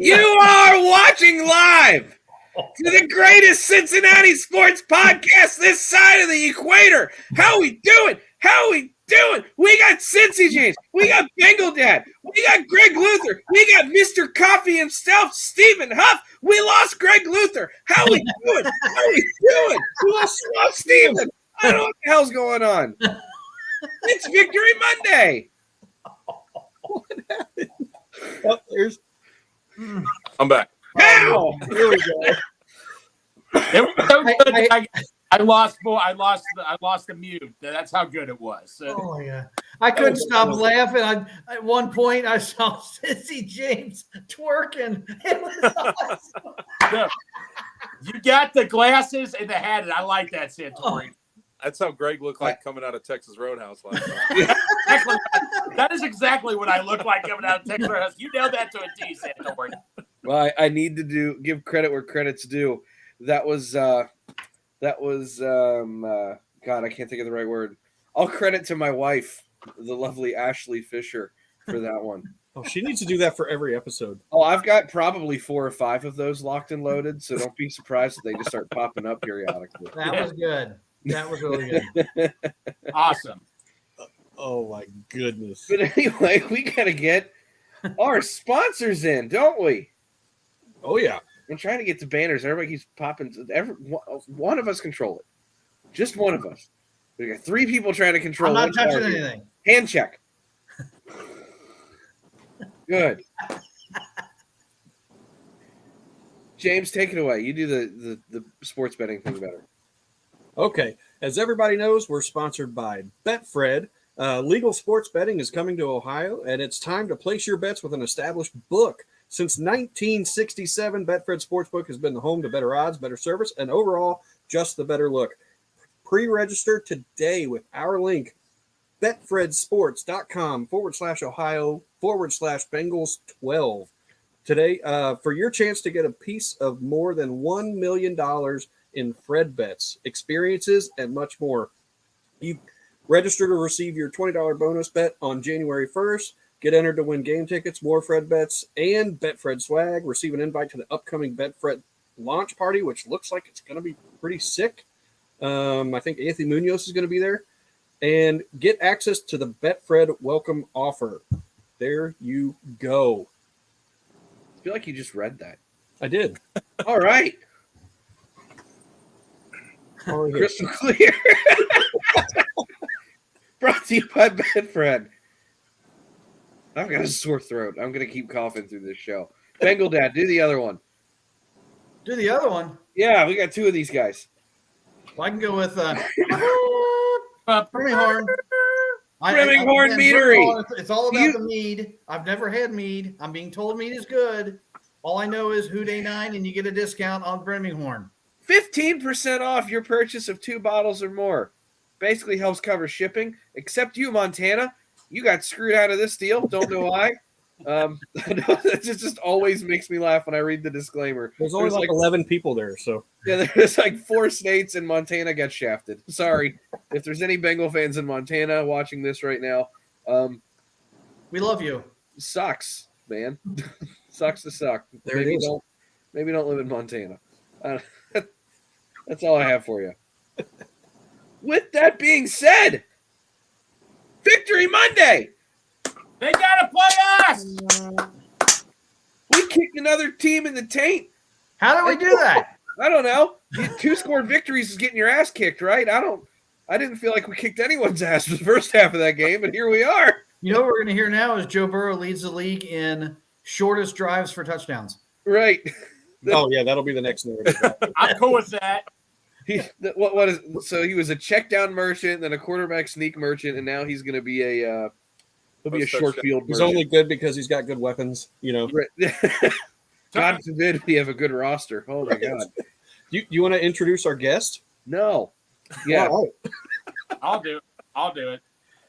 You are watching live to the greatest Cincinnati sports podcast this side of the equator. How we doing? How we doing? We got Cincy James. We got Bengal Dad. We got Greg Luther. We got Mr. Coffee himself, Stephen Huff. We lost Greg Luther. How we doing? How we doing? We lost Stephen. I don't know what the hell's going on. It's Victory Monday. What happened? Oh, there's. I'm back. How? Here we go. I lost the mute. That's how good it was. So. Oh yeah, I couldn't stop laughing. At one point, I saw Cincy James twerking. It was awesome. No, you got the glasses and the hat, and I like that, Santori. That's how Greg looked like coming out of Texas Roadhouse last night. Exactly. That is exactly what I look like coming out of Texas Roadhouse. You nailed that to a T, Santori. Well, I need to give credit where credit's due. That was God, I can't think of the right word. I'll credit to my wife, the lovely Ashley Fisher, for that one. Oh, she needs to do that for every episode. Oh, I've got probably 4 or 5 of those locked and loaded, so don't be surprised if they just start popping up periodically. That was good. That was really good. Awesome. Oh my goodness. But anyway, we gotta get our sponsors in, don't we? Oh yeah. I'm trying to get the banners. Everybody keeps popping. One of us control it. Just one of us. We got 3 people trying to control. I'm not touching anything. Hand check. Good. James, take it away. You do the sports betting thing better. Okay. As everybody knows, we're sponsored by Betfred. Legal sports betting is coming to Ohio, and it's time to place your bets with an established book. Since 1967, Betfred Sportsbook has been the home to better odds, better service, and overall, just the better look. Pre-register today with our link, betfredsports.com/Ohio/Bengals12. Today, for your chance to get a piece of more than $1 million in Fred bets, experiences, and much more. You register to receive your $20 bonus bet on January 1st. Get entered to win game tickets, more Fred bets, and Betfred swag. Receive an invite to the upcoming Betfred launch party, which looks like it's going to be pretty sick. I think Anthony Munoz is going to be there. And get access to the Betfred welcome offer. There you go. I feel like you just read that. I did. All right. Crystal clear. Brought to you by Betfred. I've got a sore throat. I'm going to keep coughing through this show. Bengal Dad, do the other one. Do the other one. Yeah, we got 2 of these guys. Well, I can go with Brimming Horn. Brimming Horn Meadery. It's all about the mead. I've never had mead. I'm being told mead is good. All I know is Houday 9, and you get a discount on Brimming Horn. 15% off your purchase of 2 bottles or more. Basically helps cover shipping. Except you, Montana. You got screwed out of this deal. Don't know why. It just always makes me laugh when I read the disclaimer. There's only like 11 people there, so yeah, there's like 4 states and Montana got shafted. Sorry if there's any Bengal fans in Montana watching this right now. We love you. Sucks, man. Sucks to suck. Maybe don't live in Montana. That's all I have for you. With that being said, Victory Monday. They gotta play us. We kicked another team in the taint. How did we do that? I don't know. 2 scored victories is getting your ass kicked, right? I didn't feel like we kicked anyone's ass for the first half of that game, but here we are. You know what we're going to hear now is Joe Burrow leads the league in shortest drives for touchdowns. Right. Oh yeah, that'll be the next narrative. I'm cool with that. So he was a check down merchant, then a quarterback sneak merchant, and now he's going to be a short field merchant. He's only good because he's got good weapons, you know. Right. God forbid we have a good roster. Oh my God. You want to introduce our guest? No. Yeah. All right. I'll do it.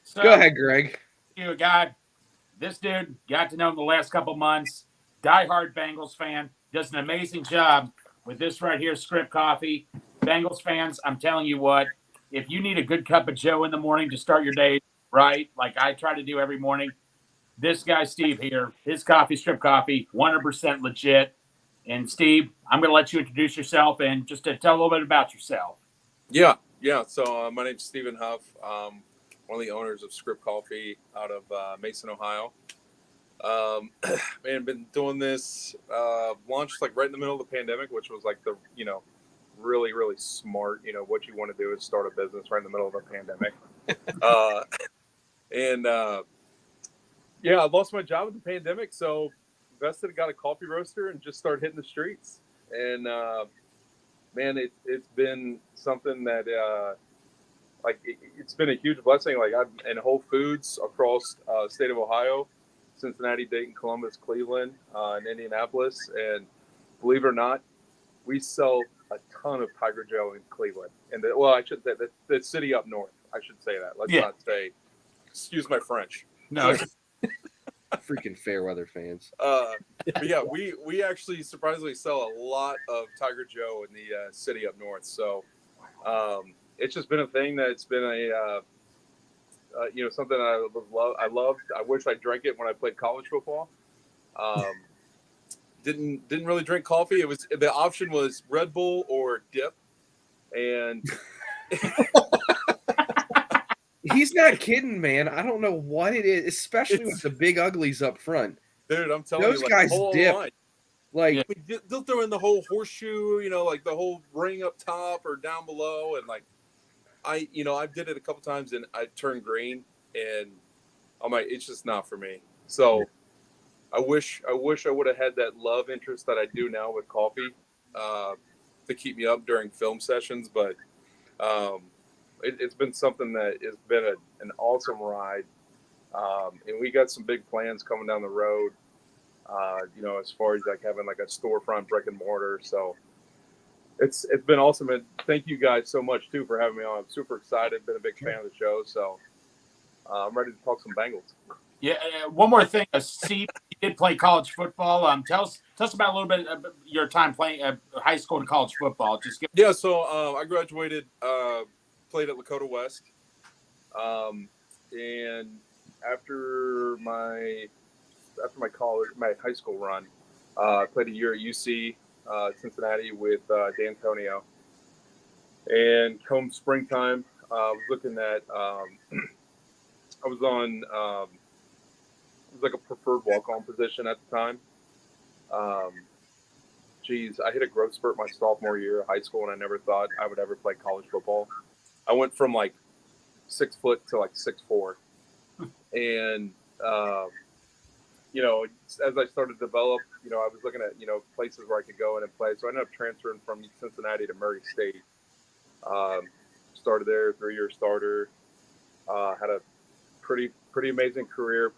So, go ahead, Greg. You guy, this dude got to know him the last couple months. Diehard Bengals fan, does an amazing job with this right here, Script Coffee. Bengals fans, I'm telling you what, if you need a good cup of Joe in the morning to start your day right, like I try to do every morning, this guy Steve here, his coffee, Strip Coffee, 100% legit. And Steve, I'm going to let you introduce yourself and just to tell a little bit about yourself. Yeah. So my name's Stephen Huff. One of the owners of Script Coffee out of Mason, Ohio. Man, been doing this. Launched like right in the middle of the pandemic, which was like the really really smart. What you want to do is start a business right in the middle of a pandemic. I lost my job in the pandemic, so invested, got a coffee roaster, and just started hitting the streets. And man, it's been something that it's been a huge blessing. Like I'm in Whole Foods across state of Ohio, Cincinnati, Dayton, Columbus, Cleveland, and Indianapolis. And believe it or not, we sell a ton of Tiger Joe in Cleveland. And I should say the city up north. I should say that. Let's not say. Excuse my French. No. Freaking fair weather fans. But yeah, we actually surprisingly sell a lot of Tiger Joe in the city up north. So it's just been a thing that's been something I loved. I wish I drank it when I played college football. Didn't really drink coffee. The option was Red Bull or dip, and He's not kidding, man. I don't know what it is, especially with the big uglies up front. Dude, I'm telling Those you, guys dip. line. Like They'll throw in the whole horseshoe, like the whole ring up top or down below, and like I did it a couple times and I turned green, and I'm like, it's just not for me. So I wish I would have had that love interest that I do now with coffee to keep me up during film sessions, but it's been something that has been an awesome ride, and we got some big plans coming down the road. As far as like having like a storefront brick and mortar. So it's been awesome. And thank you guys so much too for having me on. I'm super excited. Been a big fan of the show. So I'm ready to talk some Bengals. Yeah. One more thing. Steve, you did play college football. Tell us about a little bit of your time playing high school and college football. So I graduated, played at Lakota West. And after my high school run, I played a year at UC Cincinnati with D'Antonio. And come springtime, I was looking at I was on it was like a preferred walk-on position at the time. I hit a growth spurt my sophomore year of high school, and I never thought I would ever play college football. I went from like 6 foot to like 6'4", and as I started to develop, I was looking at, places where I could go in and play. So I ended up transferring from Cincinnati to Murray State. Started there, 3-year starter. Had a pretty amazing career.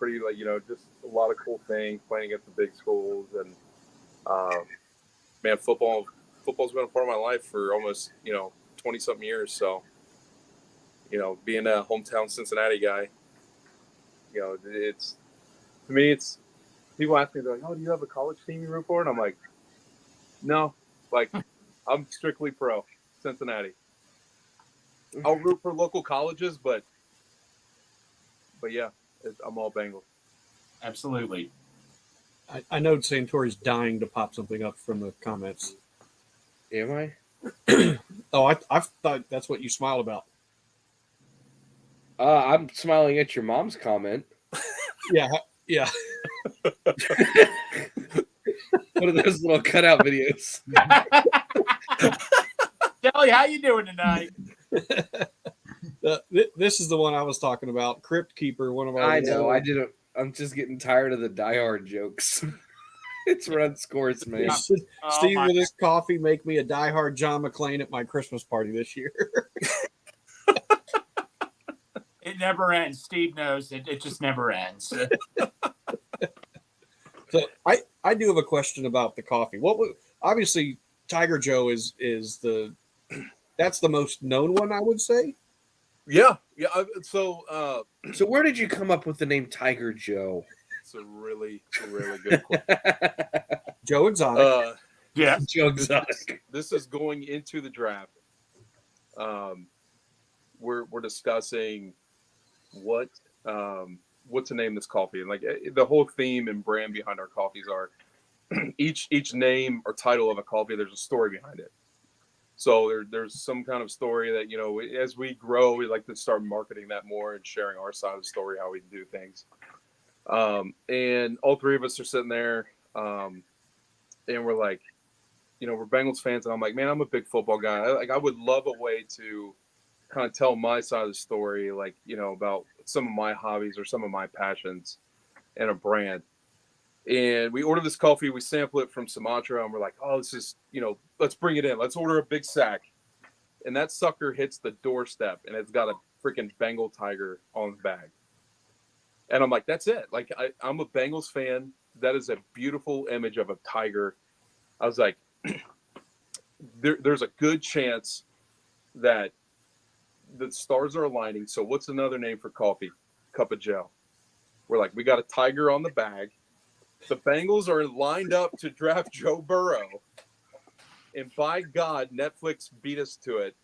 Just a lot of cool things, playing against the big schools. And man, football's been a part of my life for almost 20-something years. So being a hometown Cincinnati guy, it's, to me, it's, people ask me, they're like, oh, do you have a college team you root for? And I'm like, no, I'm strictly pro Cincinnati. I'll root for local colleges, but yeah, I'm all Bengals. Absolutely. I know Santori's dying to pop something up from the comments. am I? Oh, I thought that's what you smiled about. I'm smiling at your mom's comment. Yeah. One of those little cutout videos. Kelly, how you doing tonight? This is the one I was talking about. Crypt Keeper, one of our. I know. I didn't. I'm just getting tired of the diehard jokes. It's run scores, man. Steve, will this coffee make me a diehard John McClane at my Christmas party this year? It never ends. Steve knows it. It just never ends. So I do have a question about the coffee. Obviously Tiger Joe is that's the most known one, I would say. Yeah. So where did you come up with the name Tiger Joe? it's a really good question. Joe Exotic. Yeah. Joe Exotic. This is going into the draft. We're discussing what what to name this coffee. And like the whole theme and brand behind our coffees are each name or title of a coffee, there's a story behind it. So there's some kind of story that, you know, as we grow, we like to start marketing that more and sharing our side of the story, how we do things. And all three of us are sitting there, and we're like, you know, we're Bengals fans, and I'm like, man, I'm a big football guy. I would love a way to kind of tell my side of the story, like, you know, about some of my hobbies or some of my passions and a brand. And we order this coffee, we sample it from Sumatra, and we're like, oh, this is, you know, let's bring it in. Let's order a big sack. And that sucker hits the doorstep, and it's got a freaking Bengal tiger on the bag. And I'm like, that's it. Like, I'm a Bengals fan. That is a beautiful image of a tiger. I was like, there's a good chance that the stars are aligning. So what's another name for coffee? Cup of Joe. We're like, we got a tiger on the bag. The Bengals are lined up to draft Joe Burrow. And by God, Netflix beat us to it.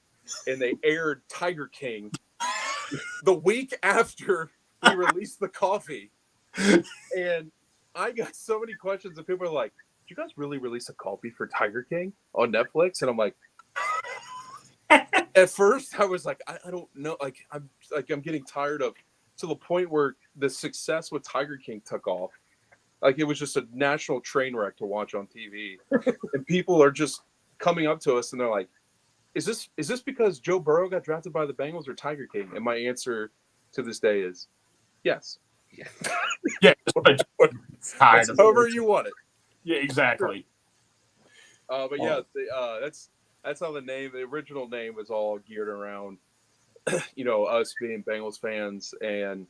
And they aired Tiger King the week after we released the coffee. And I got so many questions, and people are like, did you guys really release a coffee for Tiger King on Netflix? And I'm like, at first I was like, I don't know. I'm getting tired of, to the point where the success with Tiger King took off. Like, it was just a national train wreck to watch on TV. And people are just coming up to us and they're like, is this because Joe Burrow got drafted by the Bengals or Tiger King? And my answer to this day is yes. Yeah. However you want it. Yeah, exactly. But yeah, that's how the original name was all geared around, you know, us being Bengals fans, and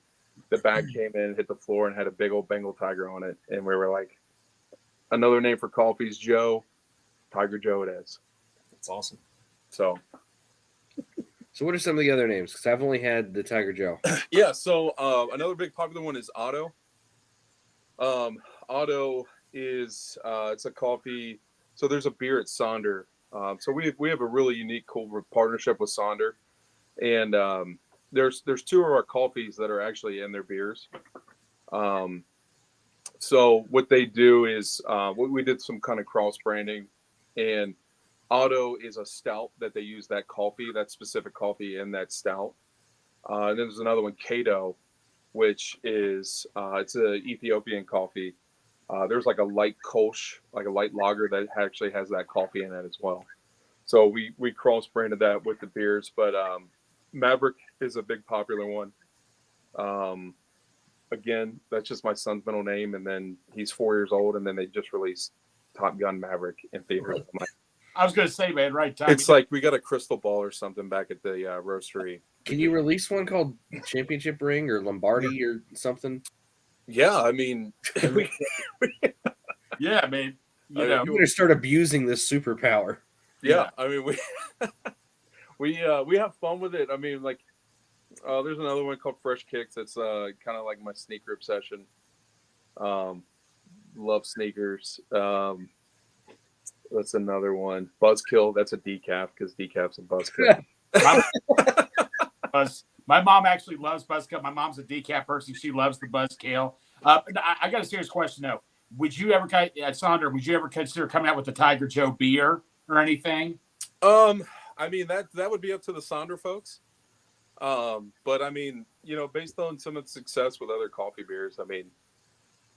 the bag came in, hit the floor, and had a big old Bengal tiger on it. And we were like, another name for coffee's Joe, Tiger Joe it is. That's awesome. So what are some of the other names? Because I've only had the Tiger Joe. yeah, so another big popular one is Otto. Otto is it's a coffee. So there's a beer at Sonder. So we have a really unique, cool partnership with Sonder, and there's two of our coffees that are actually in their beers. So what they do is we did some kind of cross branding, and Otto is a stout that they use that specific coffee in that stout. And then there's another one, Kato, which is it's an Ethiopian coffee. There's like a light kolsch, like a light lager that actually has that coffee in it as well. So we cross branded that with the beers, but Maverick is a big popular one. Again, that's just my son's middle name, and then he's 4 years old, and then they just released Top Gun Maverick in theaters. I was going to say, man, right time. It's like we got a crystal ball or something back at the roastery. Can you release one called Championship Ring or Lombardi or something? Yeah, I mean, yeah, man. You know, you're going to start abusing this superpower. Yeah, I mean, we have fun with it. I mean, like, there's another one called Fresh Kicks. That's kind of like my sneaker obsession. Love sneakers. That's another one. Buzzkill. That's a decaf because decaf's a buzzkill. My mom actually loves Buzzkill. My mom's a decaf person. She loves the Buzzkill. I got a serious question though. Would you ever, at Sonder, would you ever consider coming out with the Tiger Joe beer or anything? I mean, that would be up to the Sonder folks. But I mean, you know, based on some of the success with other coffee beers, I mean,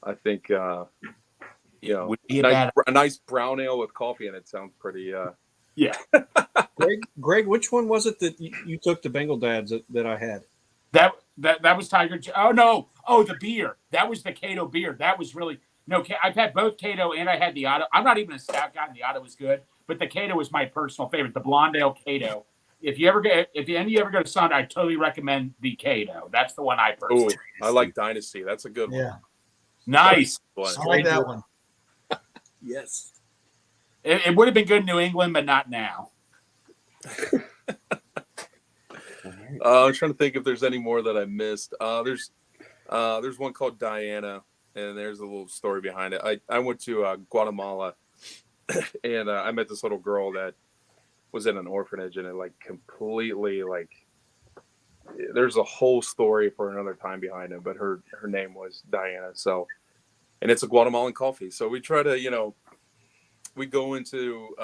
I think you know, a nice brown ale with coffee in it sounds pretty yeah. Greg, which one was it that you took to Bengal Dads that I had? That was Tiger Joe. Oh no! Oh, the beer. That was the Cato beer. That was really I've had both Cato and I had the Otto. I'm not even a stout guy, and the Otto was good, but the Cato was my personal favorite. The blonde ale Cato. If you ever go to Sonder, I totally recommend the Cato. That's the one I personally. I like Dynasty. That's a good one. Yeah, nice. I like that one. Yes. It would have been good in New England, but not now. I'm trying to think if there's any more that I missed. There's one called Diana, and there's a little story behind it. I went to Guatemala, and I met this little girl that was in an orphanage, and it like completely like there's a whole story for another time behind it, but her name was Diana. So, and it's a Guatemalan coffee. So we try to, we go into,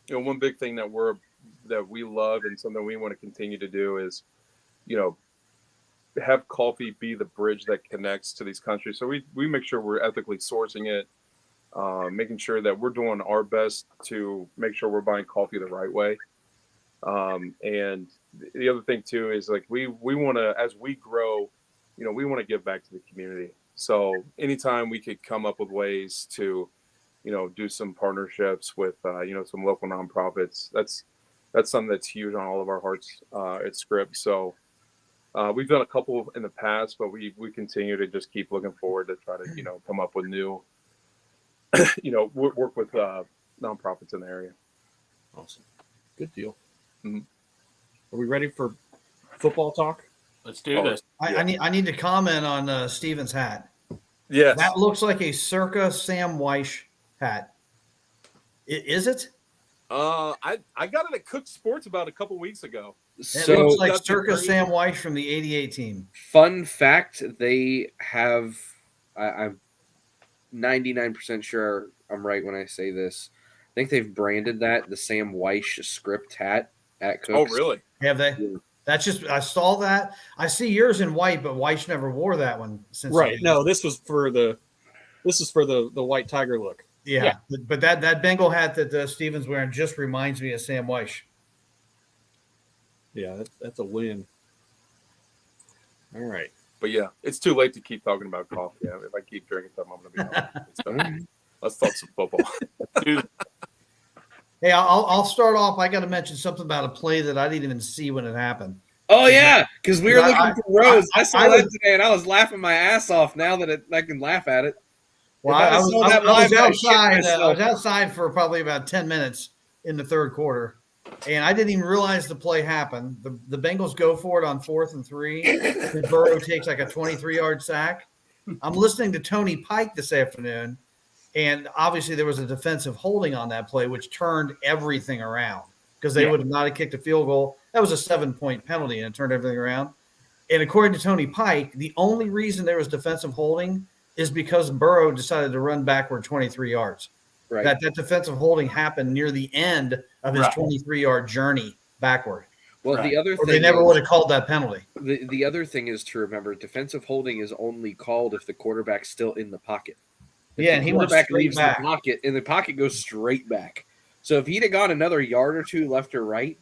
one big thing that we love and something we want to continue to do is, have coffee be the bridge that connects to these countries. So we make sure we're ethically sourcing it, making sure that we're doing our best to make sure we're buying coffee the right way. And the other thing too is like we want to, as we grow, we want to give back to the community. So anytime we could come up with ways to, do some partnerships with, some local nonprofits, that's something that's huge on all of our hearts at Scripps. So we've done a couple in the past, but we continue to just keep looking forward to try to, come up with new, work with nonprofits in the area. Awesome. Good deal. Mm-hmm. Are we ready for football talk? Let's do this. I need to comment on Steven's hat. Yes. That looks like a circa Sam Weish hat. Is it? I got it at Cook Sports about a couple weeks ago. It looks like that's circa great. Sam Weish from the '88 team. Fun fact: they have. I'm 99% sure I'm right when I say this. I think they've branded that the Sam Weish script hat at Cook's. Oh, really? Have they? Yeah. That's just, I saw that. I see yours in white, but Weish never wore that one since. Right. No, this is for the white tiger look. Yeah. But that Bengal hat that Steven's wearing just reminds me of Sam Weish. Yeah, that's a win. All right. But yeah, it's too late to keep talking about coffee. Yeah, if I keep drinking something, I'm going to be. Let's talk some football. Dude, Hey, I'll start off. I got to mention something about a play that I didn't even see when it happened. Oh yeah, because we were I- looking for Rose. I saw I that was- today, and I was laughing my ass off. Now that I can laugh at it. Well, If I saw was that live, I'd shit outside. I myself. was outside for probably about 10 minutes in the third quarter, and I didn't even realize the play happened. The Bengals go for it on 4th and 3. And Burrow takes like a 23-yard sack. I'm listening to Tony Pike this afternoon, and obviously there was a defensive holding on that play, which turned everything around because they would have not have kicked a field goal. That was a 7-point penalty, and it turned everything around. And according to Tony Pike, the only reason there was defensive holding is because Burrow decided to run backward 23 yards. Right. That defensive holding happened near the end of his 23-yard journey backward. Well, Right. the other Or thing they never is- would have called that penalty. The other thing is to remember: defensive holding is only called if the quarterback's still in the pocket. If Yeah, the and he went quarterback straight leaves back. the pocket, and the pocket goes straight back. So if he'd have gone another yard or two left or right,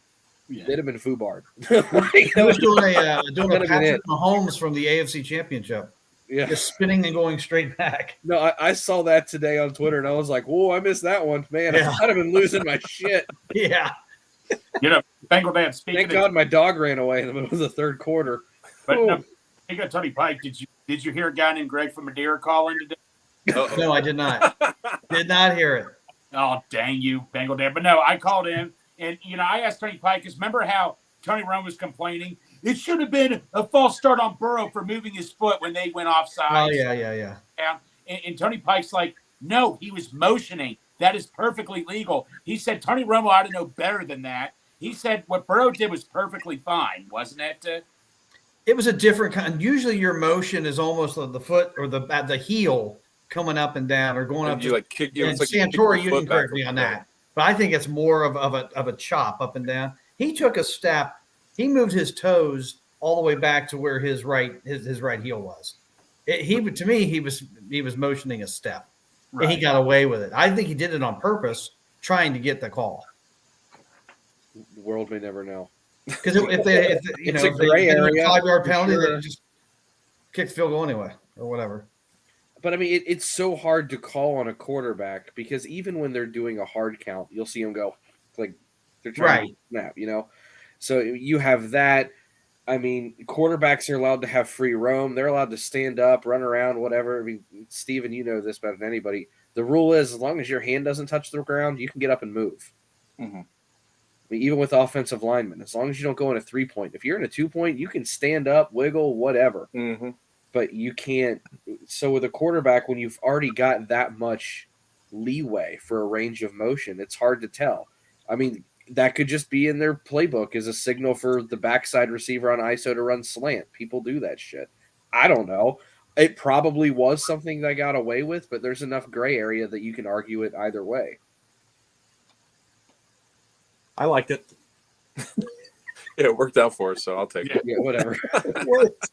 they'd have been foobarred. He was doing a That'd have been Patrick it. Mahomes from the AFC Championship, Yeah. just spinning and going straight back. No, I saw that today on Twitter, and I was like, "Whoa, I missed that one, man! Yeah. I'd have been losing my shit." Yeah. Bengal Dad, speaking Thank of, God my dog ran away in the middle of the third quarter. but Ooh. no, speaking of Tony Pike, did you hear a guy named Greg from Madeira call in today? Uh-oh. No, I did not. Did not hear it. Oh, dang you, Bengal Dad. But no, I called in, and, I asked Tony Pike, because remember how Tony Romo was complaining? It should have been a false start on Burrow for moving his foot when they went offside. Oh, yeah. And Tony Pike's like, no, he was motioning. That is perfectly legal. He said Tony Romo ought to know better than that. He said what Burrow did was perfectly fine, wasn't it? It was a different kind. Usually your motion is almost the foot or the heel coming up and down or going up. And you like kick. It And was like you kicked Santori, your you foot can correct me back. on that. But I think it's more of a chop up and down. He took a step. He moved his toes all the way back to where his right heel was. To me, he was motioning a step. And he got away with it. I think he did it on purpose, trying to get the call. The world may never know. Because if they It's a gray area, 5-yard for penalty, sure. they just kick the field goal anyway or whatever. But I mean, it's so hard to call on a quarterback because even when they're doing a hard count, you'll see them go like they're trying to snap, So you have that. I mean, quarterbacks are allowed to have free roam. They're allowed to stand up, run around, whatever. I mean, Steven, you know this better than anybody. The rule is as long as your hand doesn't touch the ground, you can get up and move. Mm-hmm. I mean, even with offensive linemen, as long as you don't go in a 3-point. If you're in a 2-point, you can stand up, wiggle, whatever. Mm-hmm. But you can't. So with a quarterback, when you've already got that much leeway for a range of motion, it's hard to tell. I mean, that could just be in their playbook as a signal for the backside receiver on ISO to run slant. People do that shit. I don't know. It probably was something they got away with, but there's enough gray area that you can argue it either way. I liked it. Yeah, it worked out for us, so I'll take it. Yeah, whatever. It worked.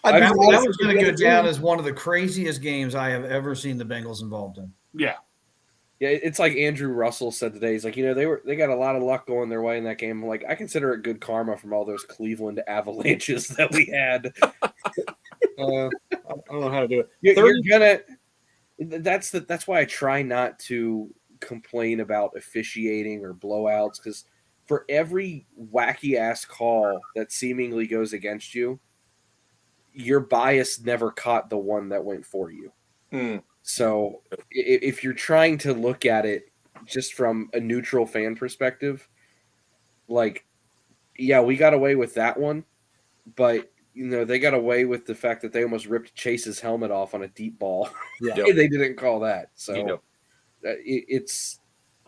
That I'd be honest was with going to you, go down as one of the craziest games I have ever seen the Bengals involved in. Yeah. Yeah, it's like Andrew Russell said today. He's like, they got a lot of luck going their way in that game. I'm like, I consider it good karma from all those Cleveland avalanches that we had. I don't know how to do it. You're gonna. That's why I try not to complain about officiating or blowouts, because for every wacky ass call that seemingly goes against you, your bias never caught the one that went for you. So if you're trying to look at it just from a neutral fan perspective, like, yeah, we got away with that one, but they got away with the fact that they almost ripped Chase's helmet off on a deep ball. Yeah. And they didn't call that. So it's,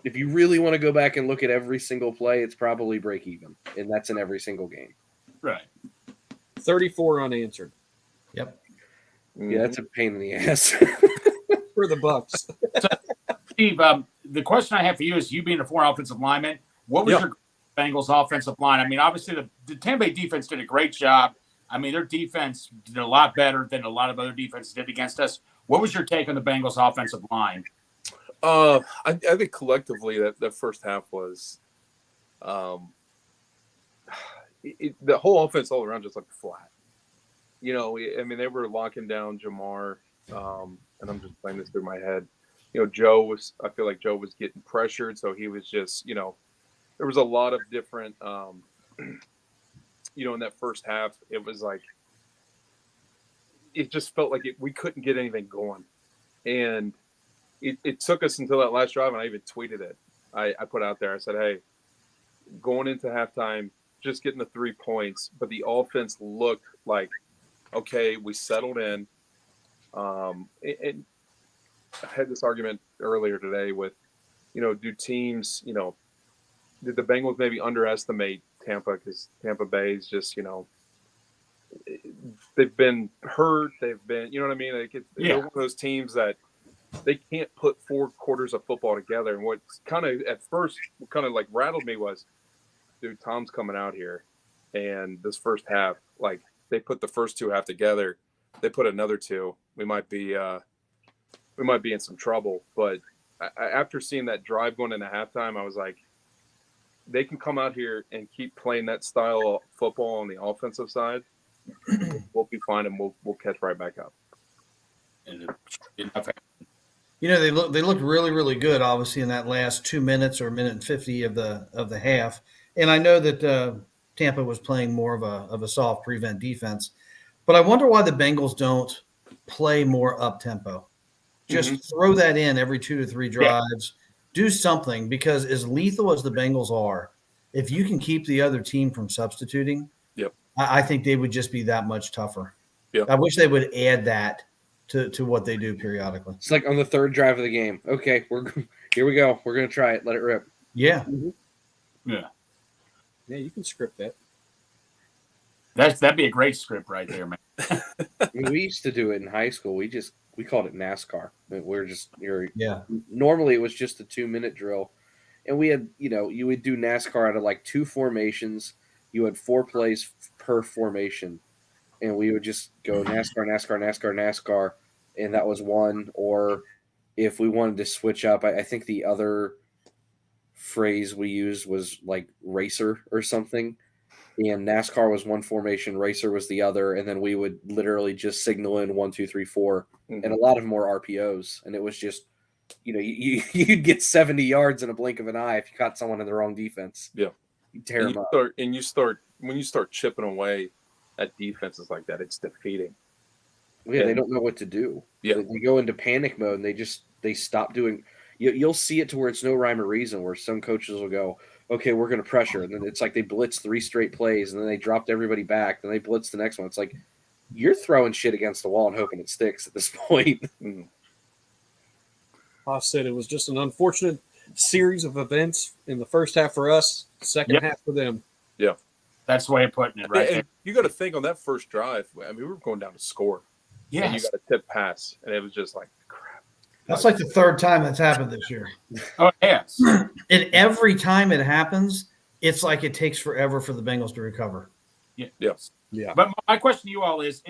if you really want to go back and look at every single play, it's probably break even, and that's in every single game. Right. 34 unanswered. Yep. Yeah, that's a pain in the ass. For the Bucs. Steve, the question I have for you is, you being a former offensive lineman, what was your Bengals offensive line? I mean, obviously the Tampa Bay defense did a great job. I mean, their defense did a lot better than a lot of other defenses did against us. What was your take on the Bengals offensive line? I think collectively that first half was the whole offense all around just looked flat. I mean, they were locking down Jamar, and I'm just playing this through my head. I feel like Joe was getting pressured, so he was just, there was a lot of different, in that first half, it was like, it just felt like we couldn't get anything going. And it took us until that last drive, and I even tweeted it. I put out there, I said, hey, going into halftime, just getting the 3 points, but the offense looked like, okay, we settled in. And I had this argument earlier today with, do teams, did the Bengals maybe underestimate Tampa, because Tampa Bay is just, they've been hurt. They've been, you know what I mean? They're one of those teams that they can't put 4 quarters of football together. And what kind of at first kind of like rattled me was, dude, Tom's coming out here, and this first half, like, they put the first 2 half together. They put another 2. We might be in some trouble. But after seeing that drive going into halftime, I was like, they can come out here and keep playing that style of football on the offensive side. We'll be fine, and we'll catch right back up. They looked really, really good, obviously, in that last 2 minutes or minute and 50 of the half. And I know that Tampa was playing more of a soft prevent defense, but I wonder why the Bengals don't play more up tempo. Just throw that in every 2 to 3 drives. Do something, because as lethal as the Bengals are, if you can keep the other team from substituting, I think they would just be that much tougher. I wish they would add that to what they do periodically. It's like on the 3rd drive of the game. Okay, here we go. We're gonna try it. Let it rip. Yeah. Yeah. Yeah, you can script that. That'd be a great script right there, man. We used to do it in high school. We called it NASCAR. Normally it was just a 2-minute drill, and we had, you would do NASCAR out of like 2 formations. You had 4 plays per formation, and we would just go NASCAR, and that was one. Or if we wanted to switch up, I think the other phrase we used was like racer or something. And NASCAR was one formation, racer was the other, and then we would literally just signal in 1, 2, 3, 4, and a lot of more RPOs. And it was just, you'd get 70 yards in a blink of an eye if you caught someone in the wrong defense. Yeah, you tear them up. When you start chipping away at defenses like that, it's defeating. Yeah, they don't know what to do. Yeah, they go into panic mode, and they stop doing. You'll see it to where it's no rhyme or reason. Where some coaches will go, okay, we're going to pressure. And then it's like they blitz 3 straight plays, and then they dropped everybody back. Then they blitz the next one. It's like, you're throwing shit against the wall and hoping it sticks at this point. Huff said it was just an unfortunate series of events in the first half for us, second half for them. That's the way of putting it, right? And you got to think on that first drive. I mean, we were going down to score. And you Yes. got a tip pass, and it was just like crap. That's like the third time that's happened this year. Oh, yes. And every time it happens, it's like it takes forever for the Bengals to recover. Yes. Yeah. But my question to you all is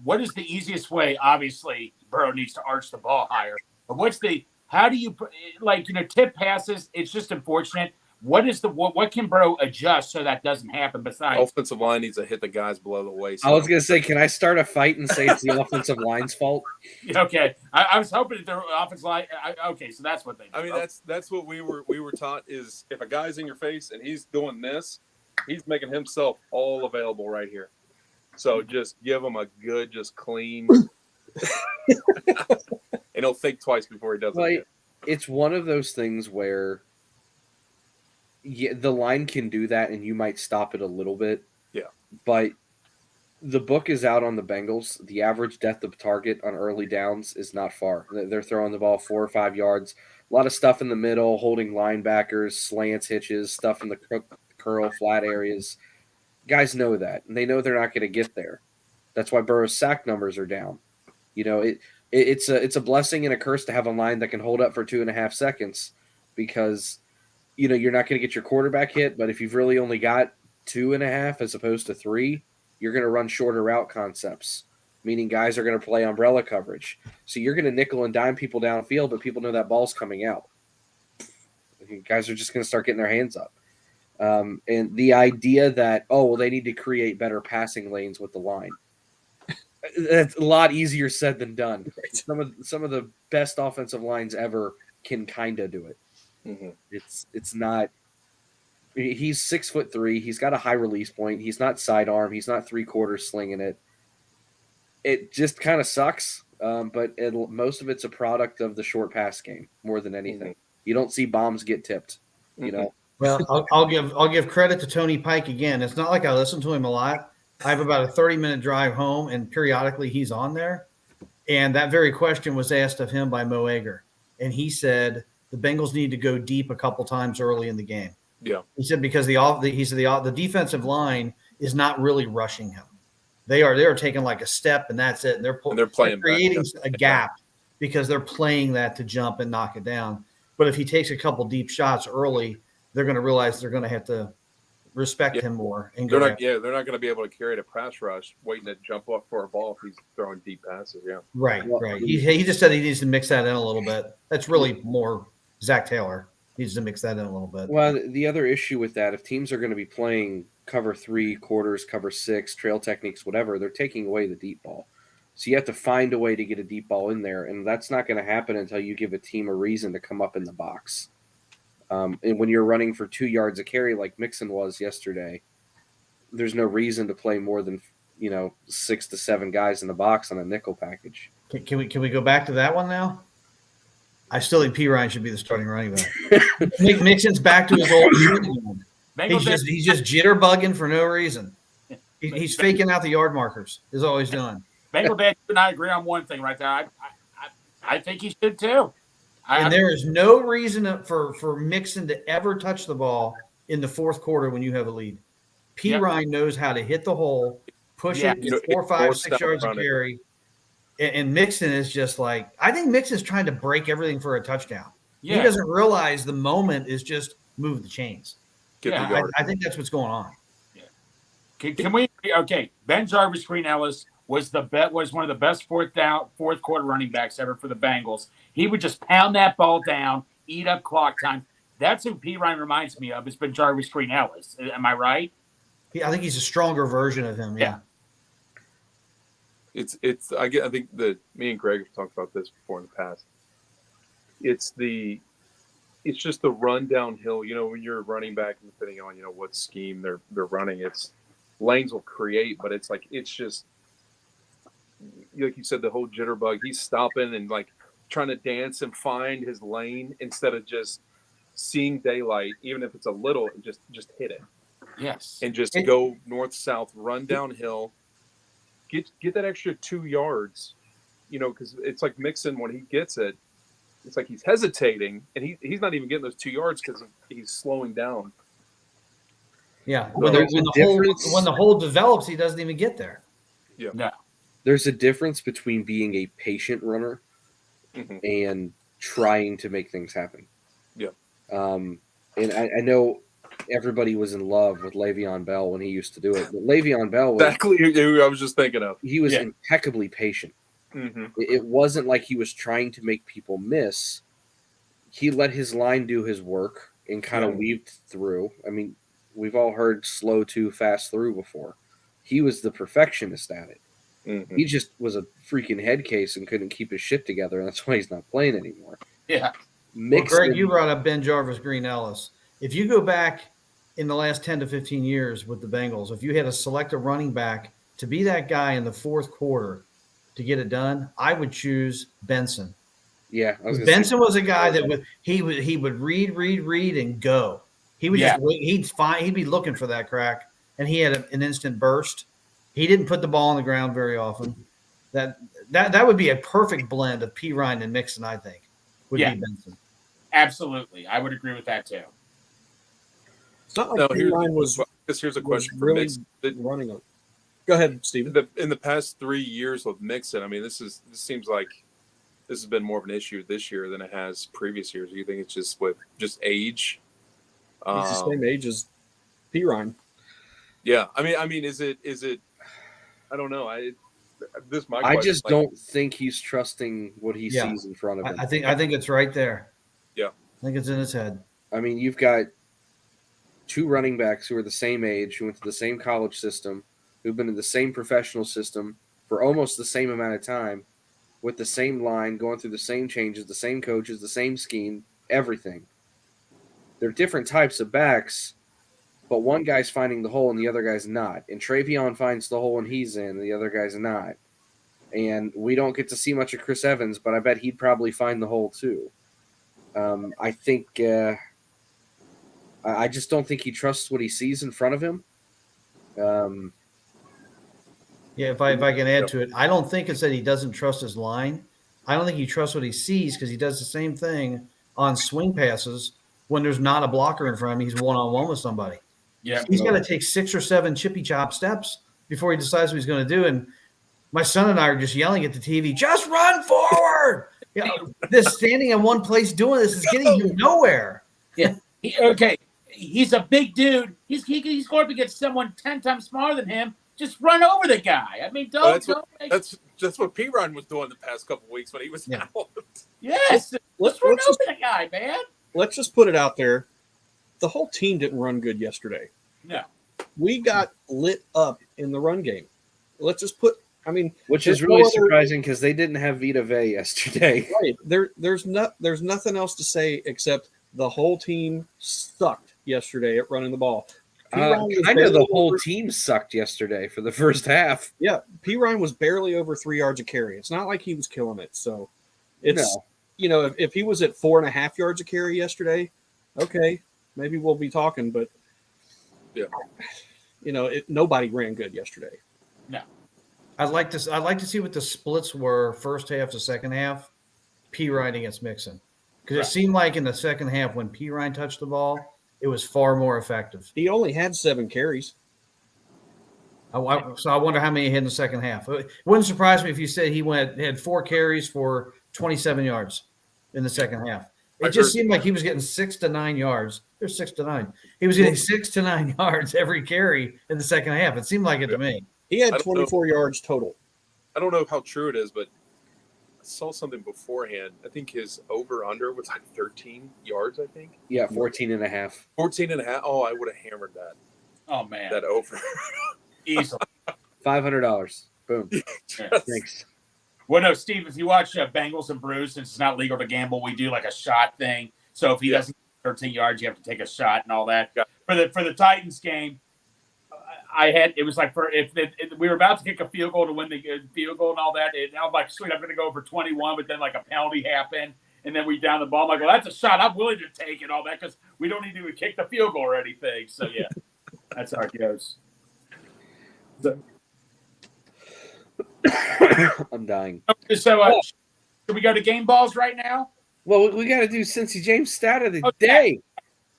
what is the easiest way? Obviously, Burrow needs to arch the ball higher. But how do you, tip passes? It's just unfortunate. What can Burrow adjust so that doesn't happen besides? Offensive line needs to hit the guys below the waist. I was going to say, can I start a fight and say it's the offensive line's fault? Okay. I was hoping that the offensive line. Okay, so that's what they do. I mean, that's what we were taught is if a guy's in your face and he's doing this, he's making himself all available right here. So just give him a good, just clean, and he'll think twice before he does it. Again. It's one of those things where the line can do that, and you might stop it a little bit. Yeah. But the book is out on the Bengals. The average depth of target on early downs is not far. They're throwing the ball 4 or 5 yards. A lot of stuff in the middle, holding linebackers, slants, hitches, stuff in the curl, flat areas. Guys know that, and they know they're not going to get there. That's why Burrow's sack numbers are down. It's a blessing and a curse to have a line that can hold up for 2.5 seconds because you're not going to get your quarterback hit, but if you've really only got 2.5 as opposed to 3, you're going to run shorter route concepts, meaning guys are going to play umbrella coverage. So you're going to nickel and dime people downfield, but people know that ball's coming out. Guys are just going to start getting their hands up. And the idea that, they need to create better passing lanes with the line. That's a lot easier said than done. Some of the best offensive lines ever can kind of do it. Mm-hmm. It's not. He's 6'3". He's got a high release point. He's not sidearm. He's not 3/4 slinging it. It just kind of sucks. But most of it's a product of the short pass game more than anything. Mm-hmm. You don't see bombs get tipped. Well, I'll give credit to Tony Pike again. It's not like I listen to him a lot. I have about a 30-minute drive home, and periodically he's on there. And that very question was asked of him by Mo Ager, and he said the Bengals need to go deep a couple times early in the game. Yeah, he said because the defensive line is not really rushing him. They are taking like a step, and that's it. And they're creating a gap because they're playing that to jump and knock it down. But if he takes a couple deep shots early, they're going to realize they're going to have to respect him more. And they're not going to be able to carry the pass rush, waiting to jump up for a ball if he's throwing deep passes. Yeah, right. He just said he needs to mix that in a little bit. That's really more Zach Taylor needs to mix that in a little bit. Well, the other issue with that, if teams are going to be playing cover 3 quarters, cover 6, trail techniques, whatever, they're taking away the deep ball. So you have to find a way to get a deep ball in there, and that's not going to happen until you give a team a reason to come up in the box. And when you're running for 2 yards a carry like Mixon was yesterday, there's no reason to play more than 6 to 7 guys in the box on a nickel package. Can we go back to that one now? I still think P. Ryan should be the starting running back. Mixon's back to his old. He's just jitterbugging for no reason. He's faking out the yard markers. Is all he's doing. Bengal Dad and I agree on one thing right there. I think he should too. And there is no reason for Mixon to ever touch the ball in the fourth quarter when you have a lead. Ryan knows how to hit the hole, push it 4, 5, 6 yards a carry. And Mixon is just like, I think Mixon's trying to break everything for a touchdown. Yeah. He doesn't realize the moment is just move the chains. I think that's what's going on. Yeah. Can we? Okay, Ben Jarvis Green Ellis was one of the best fourth quarter running backs ever for the Bengals. He would just pound that ball down, eat up clock time. That's who P. Ryan reminds me of. It's been Jarvis Green Ellis. Am I right? I think he's a stronger version of him. Yeah. I think that me and Greg have talked about this before in the past. It's just the run downhill. When you're running back, and depending on what scheme they're running, it's lanes will create, but it's just like you said, the whole jitterbug. He's stopping and like trying to dance and find his lane instead of just seeing daylight, even if it's a little, and just hit it. Yes, and just go north south, run downhill. Get that extra 2 yards, because it's like Mixon when he gets it, it's like he's hesitating, and he's not even getting those 2 yards because he's slowing down. Yeah, Well, when, there's a the difference. when the hole develops, he doesn't even get there. No. There's a difference between being a patient runner Mhm. and trying to make things happen. Yeah. And I know everybody was in love with Le'Veon Bell when he used to do it. But Le'Veon Bell was Exactly who I was just thinking of. he was Yeah. impeccably patient. Mm-hmm. It wasn't like he was trying to make people miss. He let his line do his work and kind of weaved through. I mean, we've all heard slow to fast through before. He was the perfectionist at it. Mm-hmm. He just was a freaking head case and couldn't keep his shit together, and that's why he's not playing anymore. Yeah. Well, Greg, you brought up Ben Jarvis, Green Ellis. If you go back in the last 10 to 15 years with the Bengals, if you had to select a running back to be that guy in the fourth quarter to get it done, I would choose Benson. Yeah, I was gonna Benson say, was a guy that he would read and go. He would just wait. He'd be looking for that crack, and he had an instant burst. He didn't put the ball on the ground very often. That would be a perfect blend of P. Ryan and Mixon, I think, would be Benson. Absolutely. I would agree with that too. It's not like P-Line here's a question for really Mixon. running it. Go ahead, Steven. In the past 3 years with Mixon, I mean, this seems like this has been more of an issue this year than it has previous years. Do you think it's just with age? He's the same age as P. Ryan. Yeah, I mean, is it? I don't know. I just don't think he's trusting what he sees in front of him. I think it's right there. Yeah, I think it's in his head. I mean, you've got two running backs who are the same age, who went to the same college system, who've been in the same professional system for almost the same amount of time, with the same line, going through the same changes, the same coaches, the same scheme, everything. They're different types of backs, but one guy's finding the hole and the other guy's not. And Travion finds the hole and he's in, and the other guy's not. And we don't get to see much of Chris Evans, but I bet he'd probably find the hole too. I think I just don't think he trusts what he sees in front of him. Yeah, if I can add to it, I don't think it's that he doesn't trust his line. I don't think he trusts what he sees because he does the same thing on swing passes when there's not a blocker in front of him. He's one-on-one with somebody. Yeah, he's got to take 6 or 7 chippy chop steps before he decides what he's going to do. And my son and I are just yelling at the TV, just run forward. This standing in one place doing this is getting you nowhere. Yeah. He's a big dude. He's going up against someone 10 times smaller than him. Just run over the guy. I mean, that's what P. Ryan was doing the past couple of weeks when he was out. Yes, let's run over the guy, man. Let's just put it out there. The whole team didn't run good yesterday. No. We got lit up in the run game. Let's just put – I mean – which is really surprising because they didn't have Vita Vea yesterday. Right. There's nothing else to say except the whole team sucked yesterday at running the ball. Kind of the whole team sucked yesterday for the first half. Yeah, P. Ryan was barely over 3 yards a carry. It's not like he was killing it. So it's if he was at 4.5 yards a carry yesterday, okay, maybe we'll be talking. But nobody ran good yesterday. No, I'd like to see what the splits were first half to second half. P. Ryan against Mixon, because it seemed like in the second half when P. Ryan touched the ball, it was far more effective. He only had 7 carries. So I wonder how many he had in the second half. It wouldn't surprise me if you said he had 4 carries for 27 yards in the second half. It just seemed like he was getting 6 to 9 yards. There's 6 to 9. He was getting 6 to 9 yards every carry in the second half. It seemed like it to me. He had 24 yards total. I don't know how true it is, but I saw something beforehand. I think his over-under was like 13 yards, I think. Yeah, 14 and a half. 14 and a half. Oh, I would have hammered that. Oh, man. That over. Easily. $500. Boom. Yeah. Thanks. Well, no, Steve, if you watch Bengals and Brews, since it's not legal to gamble, we do like a shot thing. So if he doesn't get 13 yards, you have to take a shot and all that. Yeah. For the Titans game, it was like if we were about to kick a field goal to win the field goal and all that. And I'm like, sweet, I'm going to go for 21, but then like a penalty happened. And then we down the ball. I'm like, well, that's a shot. I'm willing to take it, all that, because we don't need to kick the field goal or anything. So, yeah, that's how it goes. So, I'm dying. so should we go to game balls right now? Well, we got to do Cincy James stat of the Okay. day,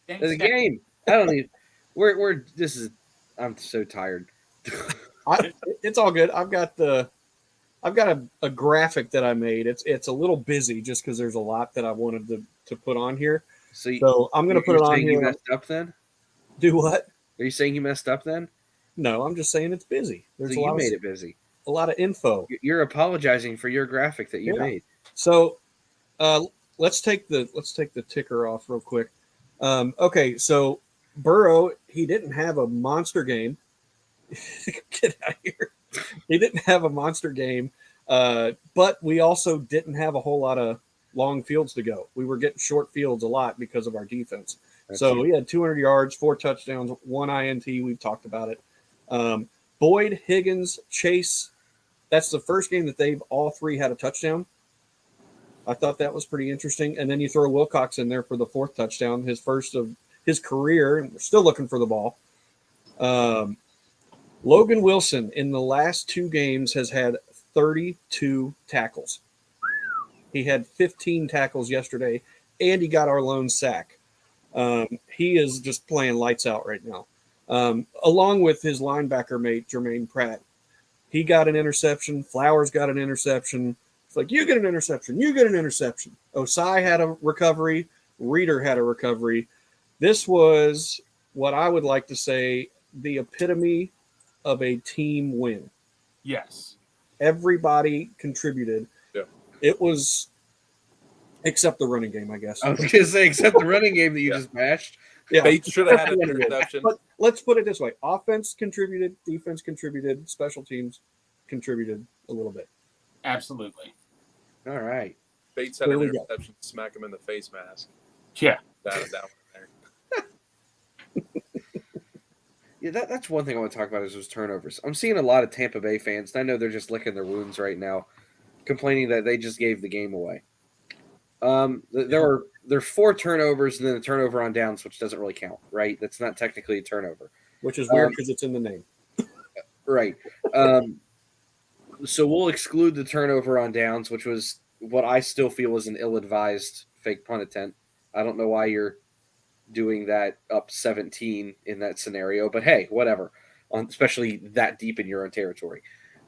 Thanks, of the Stat. game. I don't even. We're. This is. I'm so tired. It's all good. I've got a graphic that I made. It's a little busy just because there's a lot that I wanted to put on here. So I'm going to put it on saying here. You messed up then? Do what? Are you saying you messed up then? No, I'm just saying it's busy. There's So you made it busy. a lot of info. You're apologizing for your graphic that you made. So let's take the ticker off real quick. Okay, so Burrow, he didn't have a monster game. Get out of here. He didn't have a monster game, but we also didn't have a whole lot of long fields to go. We were getting short fields a lot because of our defense. So he had 200 yards, 4 touchdowns, 1 INT. We've talked about it. Boyd, Higgins, Chase. That's the first game that they've all three had a touchdown. I thought that was pretty interesting. And then you throw Wilcox in there for the 4th touchdown, his first of his career, and we're still looking for the ball. Logan Wilson in the last 2 games has had 32 tackles. He had 15 tackles yesterday, and he got our lone sack. He is just playing lights out right now. Along with his linebacker mate, Jermaine Pratt. He got an interception. Flowers got an interception. It's like, you get an interception. You get an interception. Osai had a recovery. Reeder had a recovery. This was what I would like to say the epitome of a team win. Yes. Everybody contributed. Yeah. It was, except the running game, I guess. I was going to say, except the running game that you just bashed. Yeah. Bates should have had an interception. But let's put it this way. Offense contributed, defense contributed, special teams contributed a little bit. Absolutely. All right. Bates had There an we go. interception to smack him in the face mask. Yeah. That one there. Yeah, that's one thing I want to talk about is those turnovers. I'm seeing a lot of Tampa Bay fans, and I know they're just licking their wounds right now, complaining that they just gave the game away. There are 4 turnovers and then a turnover on downs, which doesn't really count, right? That's not technically a turnover. Which is weird because it's in the name. Right. So we'll exclude the turnover on downs, which was what I still feel is an ill-advised fake punt attempt. I don't know why you're doing that up 17 in that scenario, but hey, whatever. Especially that deep in your own territory.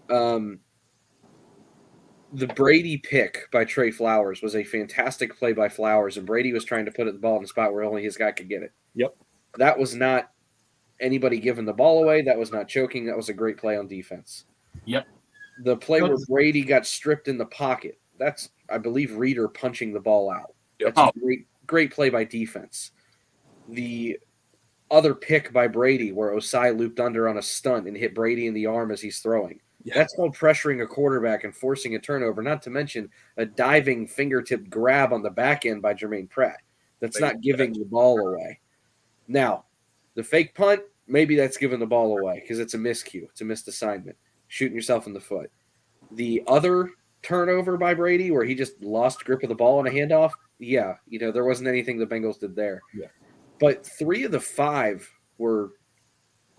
The Brady pick by Trey Flowers was a fantastic play by Flowers, and Brady was trying to put the ball in the spot where only his guy could get it. Yep. That was not anybody giving the ball away. That was not choking. That was a great play on defense. Yep. The play where Brady got stripped in the pocket, that's, I believe, Reeder punching the ball out. Yep. That's a great play by defense. The other pick by Brady where Osai looped under on a stunt and hit Brady in the arm as he's throwing. Yeah. That's called pressuring a quarterback and forcing a turnover, not to mention a diving fingertip grab on the back end by Jermaine Pratt. That's not giving the ball away. Now, the fake punt, maybe that's giving the ball away because it's a miscue. It's a missed assignment. Shooting yourself in the foot. The other turnover by Brady where he just lost grip of the ball on a handoff, yeah, there wasn't anything the Bengals did there. Yeah. But 3 of the 5 were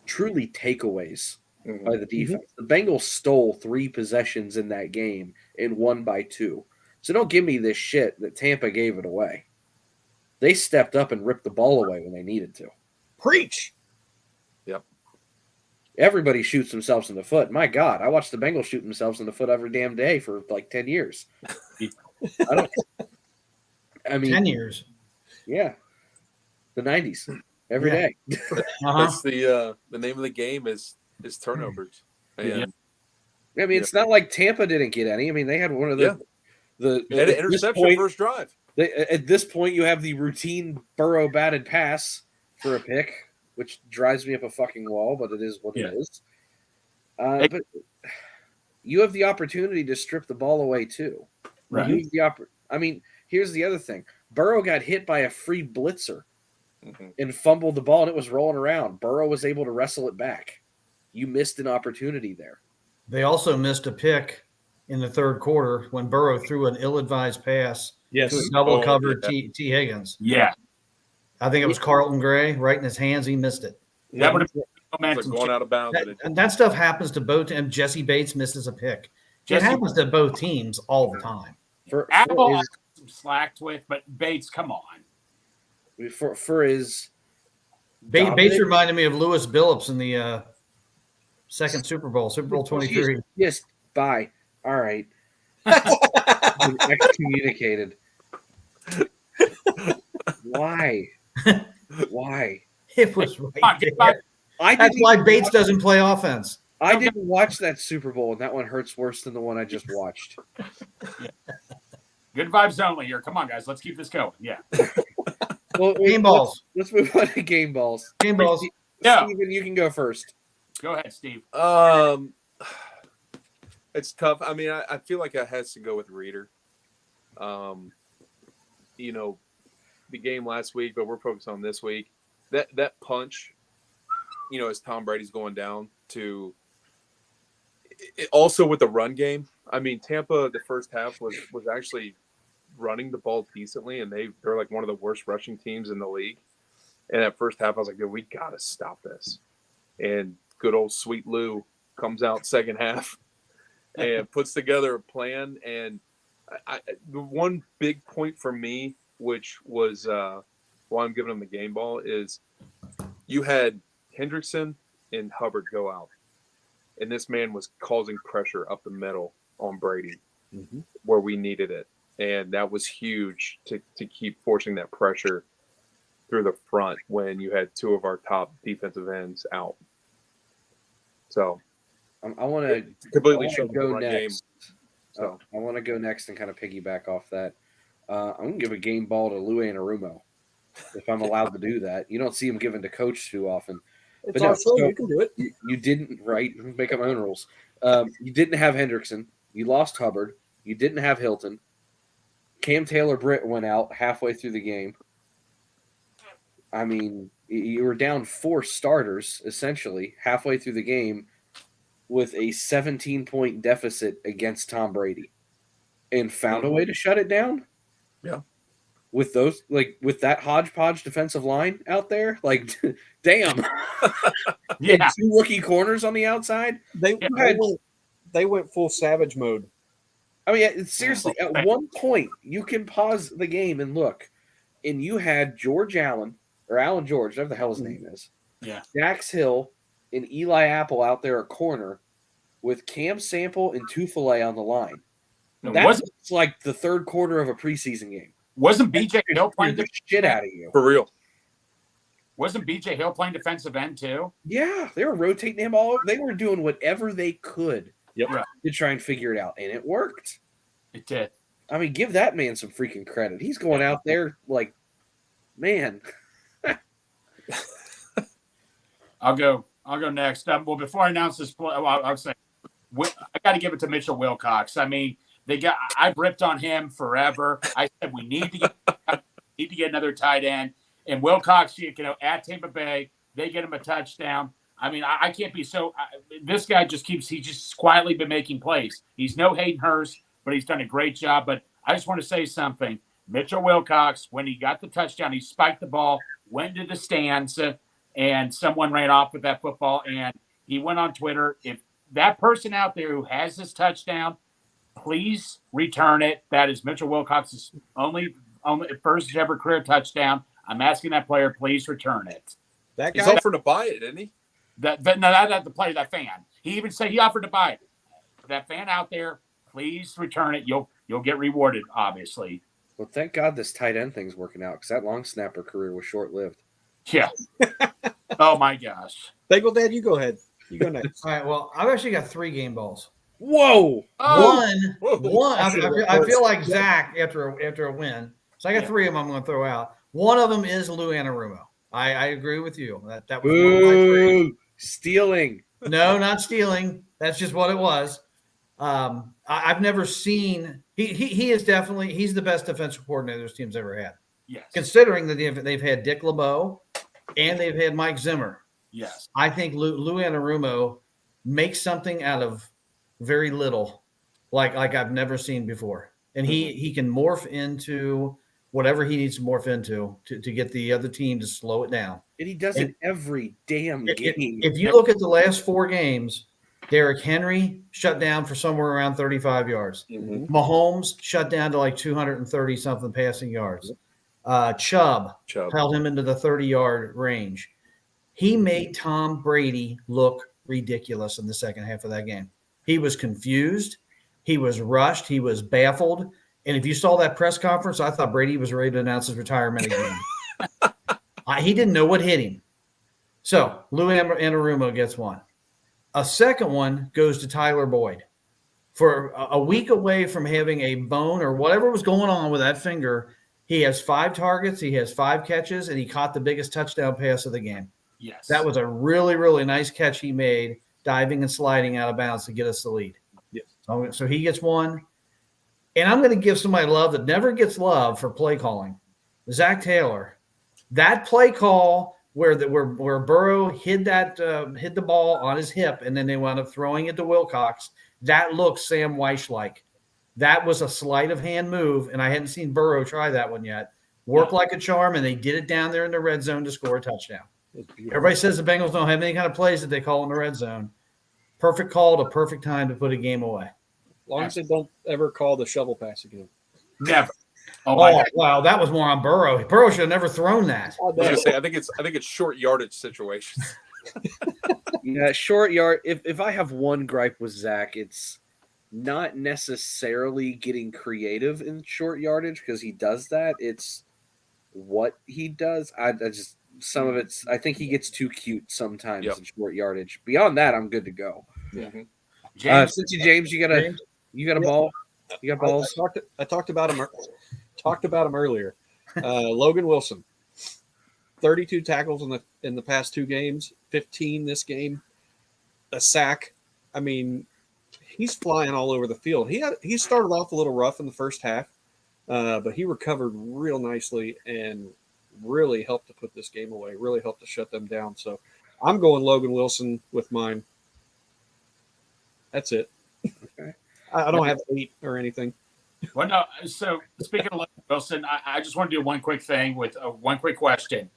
truly takeaways by the defense. The Bengals stole 3 possessions in that game and won by 2. So don't give me this shit that Tampa gave it away. They stepped up and ripped the ball away when they needed to. Preach. Yep. Everybody shoots themselves in the foot. My God, I watched the Bengals shoot themselves in the foot every damn day for like 10 years. I mean, 10 years. Yeah. The 90s. Every day. That's the name of the game is turnovers. And I mean, it's not like Tampa didn't get any. I mean, they had one of the had an interception first drive. At this point, you have the routine Burrow batted pass for a pick, which drives me up a fucking wall, but it is what it is. But you have the opportunity to strip the ball away too. Right. I mean, here's the other thing. Burrow got hit by a free blitzer and fumbled the ball, and it was rolling around. Burrow was able to wrestle it back. You missed an opportunity there. They also missed a pick in the 3rd quarter when Burrow threw an ill-advised pass to a double-covered T. Higgins. Yeah. I think it was Carlton Gray right in his hands. He missed it. That would have been It's like going out of bounds. That stuff happens to both teams. Jesse Bates misses a pick. It happens to both teams all the time. Apple had some slacked with, but Bates, come on. For his Bates reminded me of Lewis Billups in the second Super Bowl 23. Yes, bye. All right. Excommunicated. Why? Why? It was right Come on, get there. back. That's why Bates doesn't play offense. I didn't watch that Super Bowl, and that one hurts worse than the one I just watched. Good vibes only here. Come on, guys. Let's keep this going. Yeah. Well, Game balls. Let's move on to game balls. Game balls. Yeah. Steven, you can go first. Go ahead, Steve. It's tough. I mean, I feel like it has to go with Reader. You know, the game last week, but we're focused on this week. That punch, you know, as Tom Brady's going down to also with the run game. I mean, Tampa, the first half was actually running the ball decently, and they're like one of the worst rushing teams in the league. And that first half, I was like, we got to stop this. And good old Sweet Lou comes out second half and puts together a plan. And the one big point for me, which was why I'm giving him the game ball, is you had Hendrickson and Hubbard go out. And this man was causing pressure up the middle on Brady where we needed it. And that was huge to keep forcing that pressure through the front when you had two of our top defensive ends out. So I want to completely shut the go run game. next. So I want to go next and kind of piggyback off that. I'm going to give a game ball to Lou Anarumo, if I'm allowed to do that. You don't see him given to coach too often. It's our show. You can do it. You didn't, right? Make up my own rules. You didn't have Hendrickson. You lost Hubbard. You didn't have Hilton. Cam Taylor-Britt went out halfway through the game. I mean, you were down 4 starters, essentially, halfway through the game with a 17-point deficit against Tom Brady and found a way to shut it down? Yeah. With those, like, with that hodgepodge defensive line out there? Like, damn. Yeah. And 2 rookie corners on the outside? They went full savage mode. I mean, seriously, at one point, you can pause the game and look, and you had George Allen, or Alan George, whatever the hell his name is. Yeah. Dax Hill and Eli Apple out there at corner with Cam Sample and Tufele on the line. That was like the third quarter of a preseason game. Wasn't BJ Hill playing the shit out of you? For real. Wasn't BJ Hill playing defensive end too? Yeah, they were rotating him all over. They were doing whatever they could Yep. to try and figure it out, and it worked. It did. I mean, give that man some freaking credit. He's going out there like, man. I'll go next. Well, before I announce this play, I'll say I got to give it to Mitchell Wilcox. I mean, I've ripped on him forever. I said we need to get another tight end. And Wilcox, at Tampa Bay, they get him a touchdown. I mean, I can't be so. This guy he's just quietly been making plays. He's no Hayden Hurst, but he's done a great job. But I just want to say something. Mitchell Wilcox, when he got the touchdown, he spiked the ball, went to the stands, and someone ran off with that football. And he went on Twitter. If that person out there who has this touchdown, please return it. That is Mitchell Wilcox's only first ever career touchdown. I'm asking that player, please return it. That He's guy offered to buy it, isn't he? That the player, that fan. He even said he offered to buy it. That fan out there, please return it. You'll get rewarded, obviously. Well, thank God this tight end thing's working out because that long snapper career was short-lived. Yeah. Oh my gosh. Bagel Dad, you go ahead. You go next. All right. Well, I've actually got 3 game balls. Whoa! One. I feel like Zach after a win. So I got 3 of them I'm going to throw out. One of them is Lou Anarumo. I agree with you. That was one of my 3. Stealing. No, not stealing. That's just what it was. I've never seen. He is definitely he's the best defensive coordinator this team's ever had. Yes. Considering that they've had Dick LeBeau and they've had Mike Zimmer. Yes. I think Lou Anarumo makes something out of very little, like I've never seen before, and he can morph into whatever he needs to morph into to get the other team to slow it down. And he does it every damn game. If you look at the last 4 games, Derrick Henry shut down for somewhere around 35 yards. Mhm. Mahomes shut down to like 230 something passing yards. Chubb held him into the 30-yard range. He made Tom Brady look ridiculous in the second half of that game. He was confused. He was rushed. He was baffled. And if you saw that press conference, I thought Brady was ready to announce his retirement again. He didn't know what hit him. So Lou Anarumo gets one. A second one goes to Tyler Boyd. For a week away from having a bone or whatever was going on with that finger, he has 5 targets, he has 5 catches, and he caught the biggest touchdown pass of the game. Yes. That was a really, really nice catch he made, diving and sliding out of bounds to get us the lead. Yes. So he gets one. And I'm going to give somebody love that never gets love for play calling. Zach Taylor. That play call where Burrow hid the ball on his hip and then they wound up throwing it to Wilcox, that looks Sam Weiss-like. That was a sleight of hand move, and I hadn't seen Burrow try that one yet. Work like a charm, and they did it down there in the red zone to score a touchdown. Everybody says the Bengals don't have any kind of plays that they call in the red zone. Perfect call at a perfect time to put a game away. As long as they don't ever call the shovel pass again. Never. Oh wow, that was more on Burrow. Burrow should have never thrown that. I was gonna say, I think it's short yardage situations. Yeah, short yard. If I have one gripe with Zach, it's not necessarily getting creative in short yardage because he does that. It's what he does. I just some of it's. I think he gets too cute sometimes in short yardage. Beyond that, I'm good to go. Yeah. James, James, you got a ball. You got balls. I talked about him. Talked about him earlier. Logan Wilson, 32 tackles in the past 2 games, 15 this game, a sack. I mean, he's flying all over the field. He started off a little rough in the first half, but he recovered real nicely and really helped to put this game away. Really helped to shut them down. So I'm going Logan Wilson with mine. That's it. Okay. I don't have 8 or anything. well, no. So speaking of Wilson, I just want to do one quick thing with one quick question.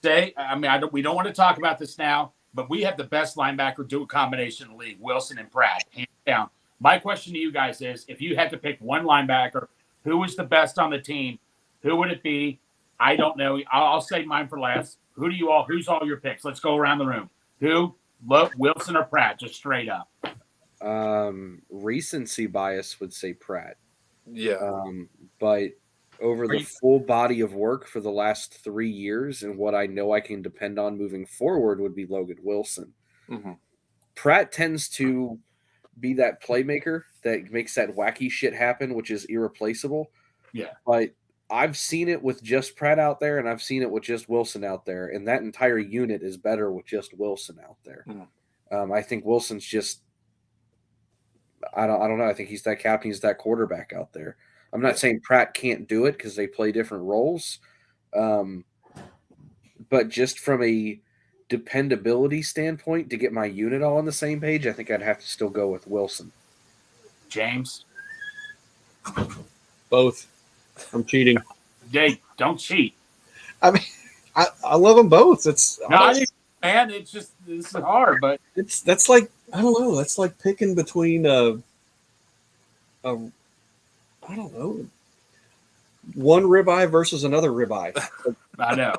We don't want to talk about this now, but we have the best linebacker dual combination in the league, Wilson and Pratt, hands down. My question to you guys is, if you had to pick one linebacker, who was the best on the team? Who would it be? I don't know. I'll say mine for last. Who's all your picks? Let's go around the room. Who? Wilson or Pratt? Just straight up. Recency bias would say Pratt. Yeah. But over the full body of work for the last 3 years and what I know I can depend on moving forward would be Logan Wilson. Mm-hmm. Pratt tends to be that playmaker that makes that wacky shit happen, which is irreplaceable. Yeah. But I've seen it with just Pratt out there, and I've seen it with just Wilson out there, and that entire unit is better with just Wilson out there. Mm-hmm. I think Wilson's just I don't know. I think he's that captain. He's that quarterback out there. I'm not saying Pratt can't do it because they play different roles. But just from a dependability standpoint, to get my unit all on the same page, I think I'd have to still go with Wilson. James? Both. I'm cheating. Jay, don't cheat. I mean, I love them both. It's man. It's just this is hard, but that's like I don't know. That's like picking between I don't know, one ribeye versus another ribeye. I know.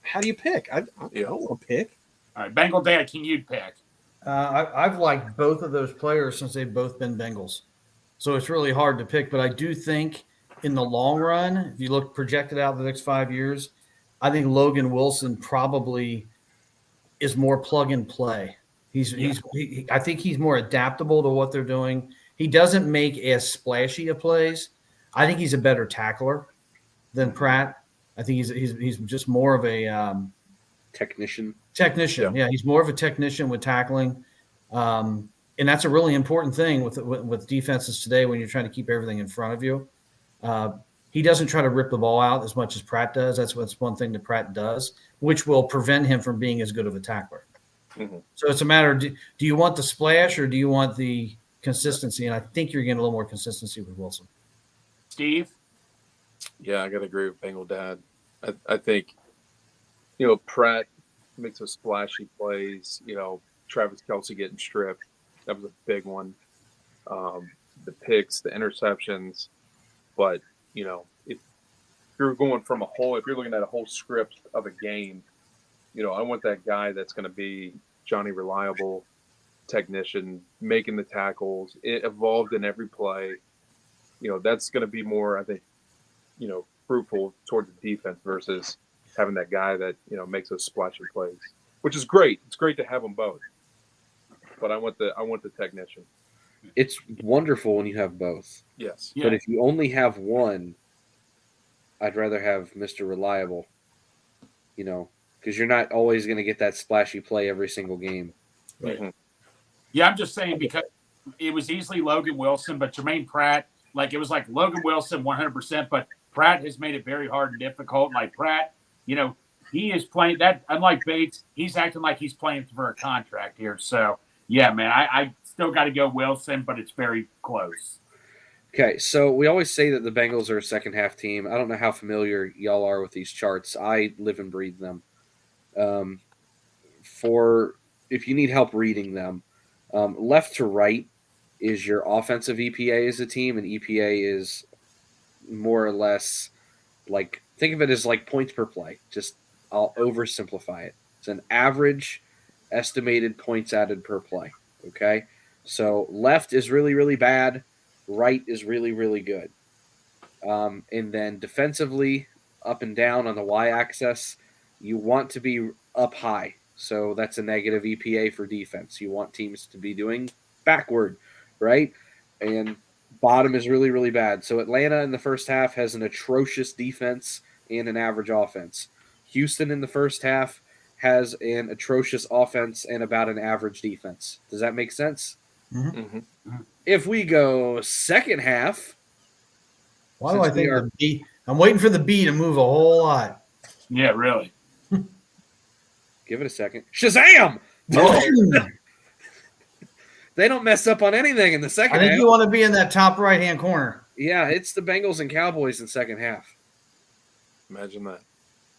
How do you pick? I don't want to pick. All right, Bengal Dad, can you pick? I've liked both of those players since they've both been Bengals. So it's really hard to pick, but I do think in the long run, if you look projected out the next 5 years, I think Logan Wilson probably is more plug and play. I think he's more adaptable to what they're doing. He doesn't make as splashy of plays. I think he's a better tackler than Pratt. I think he's just more of a Technician. Yeah, he's more of a technician with tackling. And that's a really important thing with defenses today when you're trying to keep everything in front of you. He doesn't try to rip the ball out as much as Pratt does. That's one thing that Pratt does, which will prevent him from being as good of a tackler. Mm-hmm. So it's a matter of do you want the splash or do you want the consistency? And I think you're getting a little more consistency with Wilson. Steve? Yeah, I got to agree with Bengal Dad. I think, Pratt makes those splashy plays, Travis Kelce getting stripped. That was a big one. The picks, the interceptions. But, if you're going from if you're looking at a whole script of a game, I want that guy that's going to be Johnny Reliable, technician, making the tackles, involved in every play. That's going to be more, I think, fruitful towards the defense versus having that guy that, makes those splashy plays, which is great. It's great to have them both. But I want the technician. It's wonderful when you have both. Yes. Yeah. But if you only have one, I'd rather have Mr. Reliable, because you're not always going to get that splashy play every single game. Right. Mm-hmm. Yeah, I'm just saying because it was easily Logan Wilson, but Jermaine Pratt, it was like Logan Wilson 100%, but Pratt has made it very hard and difficult. Like Pratt, he is playing that. Unlike Bates, he's acting like he's playing for a contract here. So, yeah, man, I still got to go Wilson, but it's very close. Okay, so we always say that the Bengals are a second half team. I don't know how familiar y'all are with these charts. I live and breathe them. If you need help reading them, left to right is your offensive EPA as a team, and EPA is more or less think of it as like points per play. Just I'll oversimplify it. It's an average estimated points added per play. Okay, so left is really, really bad. Right is really, really good. And then defensively, up and down on the y-axis, you want to be up high. So that's a negative EPA for defense. You want teams to be doing backward, right? And bottom is really, really bad. So Atlanta in the first half has an atrocious defense and an average offense. Houston in the first half has an atrocious offense and about an average defense. Does that make sense? Mm-hmm. If we go second half, Why do I think the B? I'm waiting for the B to move a whole lot. Yeah, really. give it a second. Shazam! They don't mess up on anything in the second I think half. you want to be in that top right-hand corner. Yeah, it's the Bengals and Cowboys in second half. Imagine that.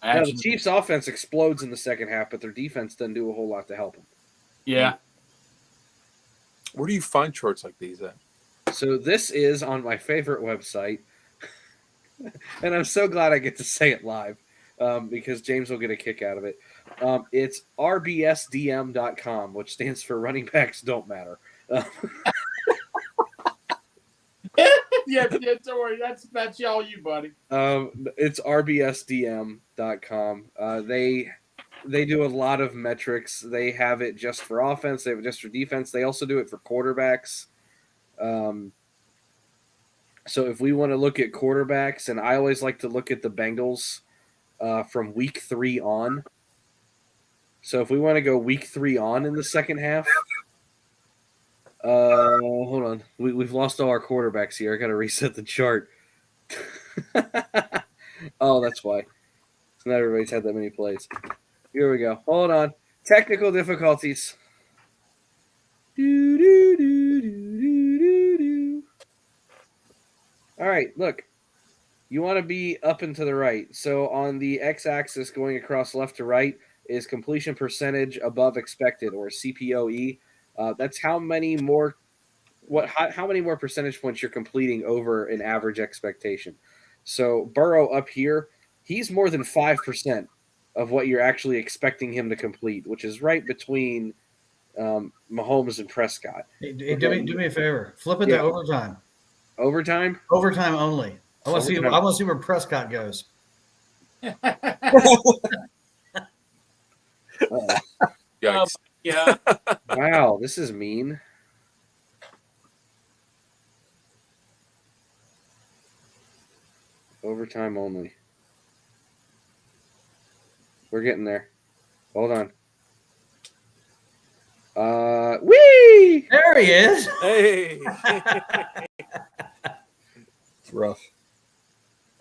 Now, the Chiefs' offense explodes in the second half, but their defense doesn't do a whole lot to help them. Yeah. Where do you find charts like these at? So this is on my favorite website, and I'm so glad I get to say it live because James will get a kick out of it. It's rbsdm.com, which stands for Running Backs Don't Matter. Yeah, don't worry. That's all you, buddy. It's rbsdm.com. They do a lot of metrics. They have it just for offense. They have it just for defense. They also do it for quarterbacks. So if we want to look at quarterbacks, and I always like to look at the Bengals from week 3 on. So if we want to go week 3 on in the second half, hold on. We've lost all our quarterbacks here. I got to reset the chart. Oh, that's why. So not everybody's had that many plays. Here we go. Hold on. Technical difficulties. All right, look. You want to be up and to the right. So on the x-axis going across left to right is completion percentage above expected, or CPOE. That's how many more percentage points you're completing over an average expectation. So Burrow up here, he's more than 5% of what you're actually expecting him to complete, which is right between Mahomes and Prescott. Hey, do me a favor. Flip it to overtime. Overtime? Overtime only. I want to see where Prescott goes. Yikes. Yeah. Wow, this is mean. Overtime only. We're getting there. Hold on. Whee! There he is. Hey. It's rough.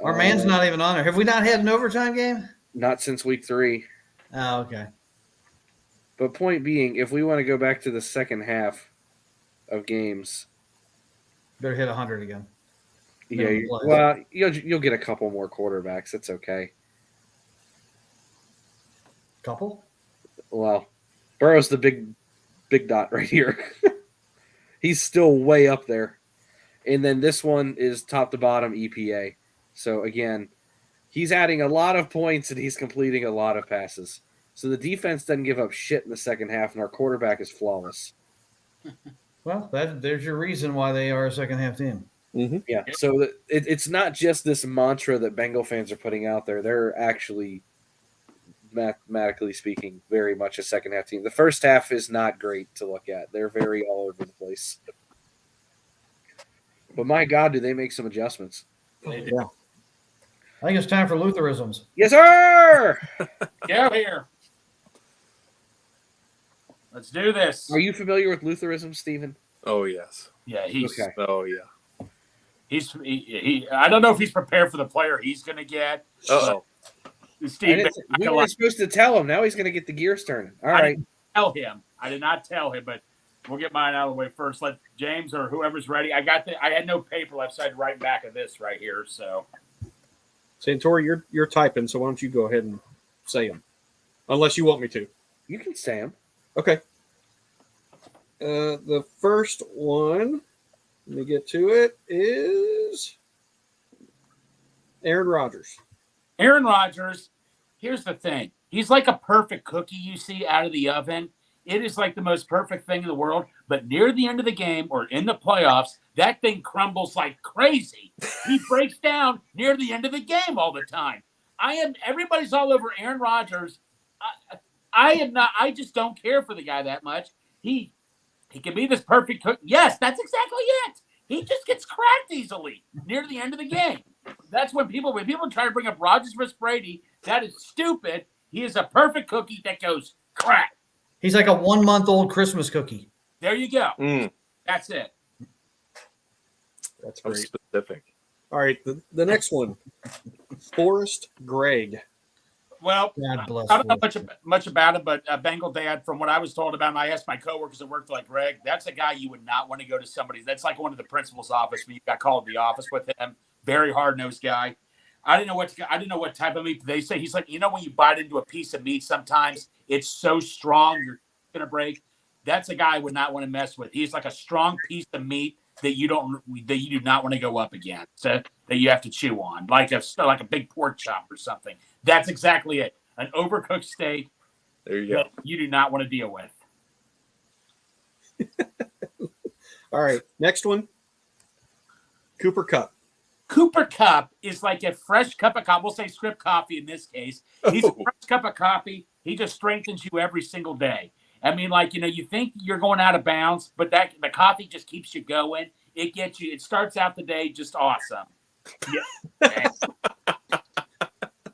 Our man's not even on there. Have we not had an overtime game? Not since week 3. Oh, okay. But point being, if we want to go back to the second half of games, Better hit 100 again. yeah, Minimum play. well, you'll get a couple more quarterbacks. That's okay. Couple? Well, Burrow's the big big dot right here. He's still way up there. And then this one is top to bottom EPA. So again, he's adding a lot of points and he's completing a lot of passes. So the defense doesn't give up shit in the second half, and our quarterback is flawless. Well, there's your reason why they are a second half team. Mm-hmm. Yeah. So it's not just this mantra that Bengal fans are putting out there. They're actually, mathematically speaking, very much a second half team. The first half is not great to look at. They're very all over the place. But my God, do they make some adjustments? Yeah. I think it's time for Lutherisms. Yes, sir! Get out here. Let's do this. Are you familiar with Lutheranism, Stephen? Oh yes. Yeah, he's Okay. Oh yeah. he I don't know if he's prepared for the player he's going to get. Oh. Steve, We weren't supposed to tell him. Now he's going to get the gears turning. All I right. didn't tell him. I did not tell him, but we'll get mine out of the way first. Let James or whoever's ready. I had no paper left, so I had to write back of this right here. So Santori, you're typing, so why don't you go ahead and say them, unless you want me to. You can say him. Okay. The first one, let me get to it, is Aaron Rodgers. Aaron Rodgers, here's the thing. He's like a perfect cookie you see out of the oven. It is like the most perfect thing in the world. But near the end of the game or in the playoffs, that thing crumbles like crazy. He breaks down near the end of the game all the time. Everybody's all over Aaron Rodgers. I am not. I just don't care for the guy that much. He can be this perfect cook. Yes, that's exactly it. He just gets cracked easily near the end of the game. That's when people try to bring up Rodgers versus Brady, that is stupid. He is a perfect cookie that goes crack. He's like a 1-month-old Christmas cookie. There you go. Mm, That's it. That's I'm great. specific. All right, the next one, Forrest Gregg. Well, God bless I don't know Forrest. much about him, but Bengal Dad, from what I was told about him, I asked my coworkers that worked like Greg. That's a guy you would not want to go to somebody's. That's like one of the principal's office when you got called to the office with him. Very hard nosed guy. I didn't know what type of meat they say. He's like, when you bite into a piece of meat, sometimes it's so strong you're gonna break. That's a guy I would not want to mess with. He's like a strong piece of meat that you do not want to go up against. So that you have to chew on, like a big pork chop or something. That's exactly it. An overcooked steak There you go. that you do not want to deal with. All right, next one, Cooper Kupp. Cooper Kupp is like a fresh cup of coffee. We'll say script coffee in this case. He's a fresh cup of coffee. He just strengthens you every single day. I mean, you think you're going out of bounds, but the coffee just keeps you going. It gets you. It starts out the day just awesome. Yeah.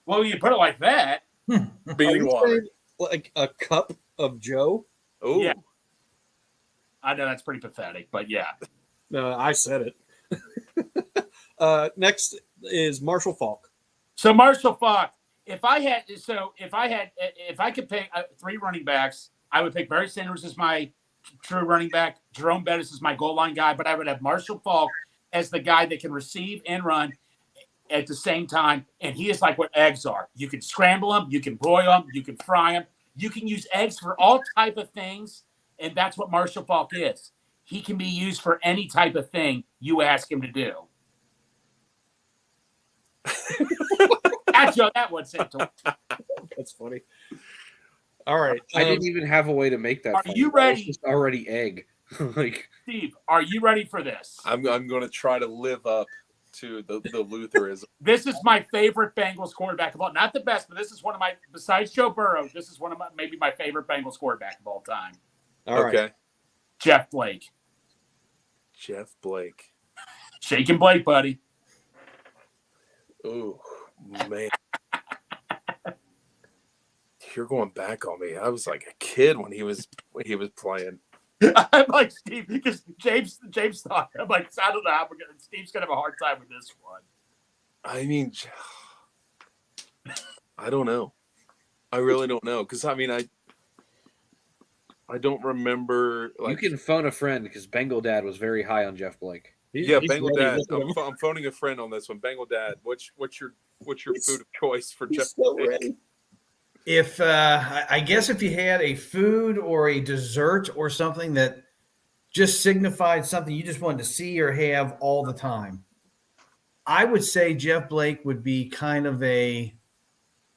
Well, you put it like that. Are Being you water. saying like a cup of Joe? Oh, Yeah. I know that's pretty pathetic, but yeah. I said it. Next is Marshall Faulk. So Marshall Faulk, if I could pick 3 running backs, I would pick Barry Sanders as my true running back, Jerome Bettis is my goal line guy, but I would have Marshall Faulk as the guy that can receive and run at the same time. And he is like what eggs are. You can scramble them, you can broil them, you can fry them. You can use eggs for all type of things, and that's what Marshall Faulk is. He can be used for any type of thing you ask him to do. That one said to That's funny. All right. I didn't even have a way to make that. Are funny. you That was ready? just already egg. Like Steve, are you ready for this? I'm going to try to live up to the Lutheranism. This is my favorite Bengals quarterback of all. Not the best, but this is one of my, besides Joe Burrow, this is one of maybe my favorite Bengals quarterback of all time. All right. Okay. Jeff Blake. Jeff Blake. Shaking Blake, buddy. Oh, man. You're going back on me. I was like a kid when he was playing. I'm like Steve because James thought I'm like I don't know. Steve's gonna have a hard time with this one. I mean, I don't know. I really don't know because I mean I don't remember. Like, you can phone a friend because Bengal Dad was very high on Jeff Blake. yeah, He's Bengal ready. Dad. Look at him. I'm phoning a friend on this one. Bengal Dad. What's your He's- food of choice for He's Jeff so Blake? ready. If I guess if you had a food or a dessert or something that just signified something you just wanted to see or have all the time, I would say Jeff Blake would be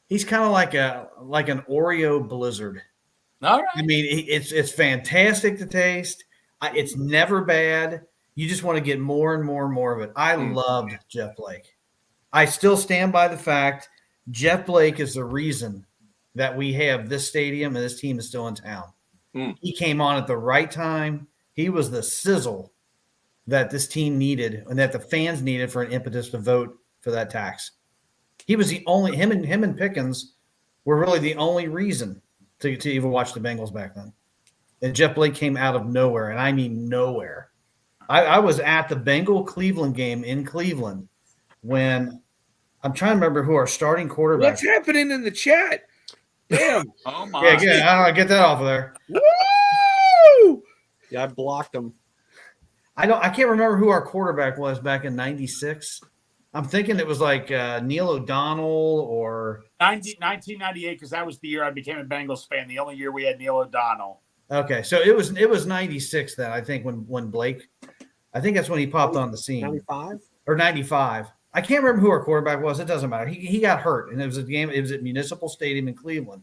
he's kind of like an Oreo Blizzard. All right. I mean, it's fantastic to taste. It's never bad. You just want to get more and more and more of it. I loved Jeff Blake. I still stand by the fact Jeff Blake is the reason that we have this stadium and this team is still in town. He came on at the right time. He was the sizzle that this team needed and that the fans needed for an impetus to vote for that tax. He was the only him and Pickens were really the only reason to even watch the Bengals back then. And Jeff Blake came out of nowhere, and I mean nowhere. I was at the Bengal-Cleveland game in Cleveland when I'm trying to remember who our starting quarterback. What's happening in the chat? Damn. Oh my. Yeah, I don't know. Get that off of there. Woo! Yeah, I blocked them. I can't remember who our quarterback was back in '96. I'm thinking it was like Neil O'Donnell or 1998, because that was the year I became a Bengals fan. The only year we had Neil O'Donnell. okay, so it was '96 then. I think when Blake, I think that's when he popped on the scene. 95? Or '95. I can't remember who our quarterback was. It doesn't matter. He got hurt, and it was a game. It was at Municipal Stadium in Cleveland.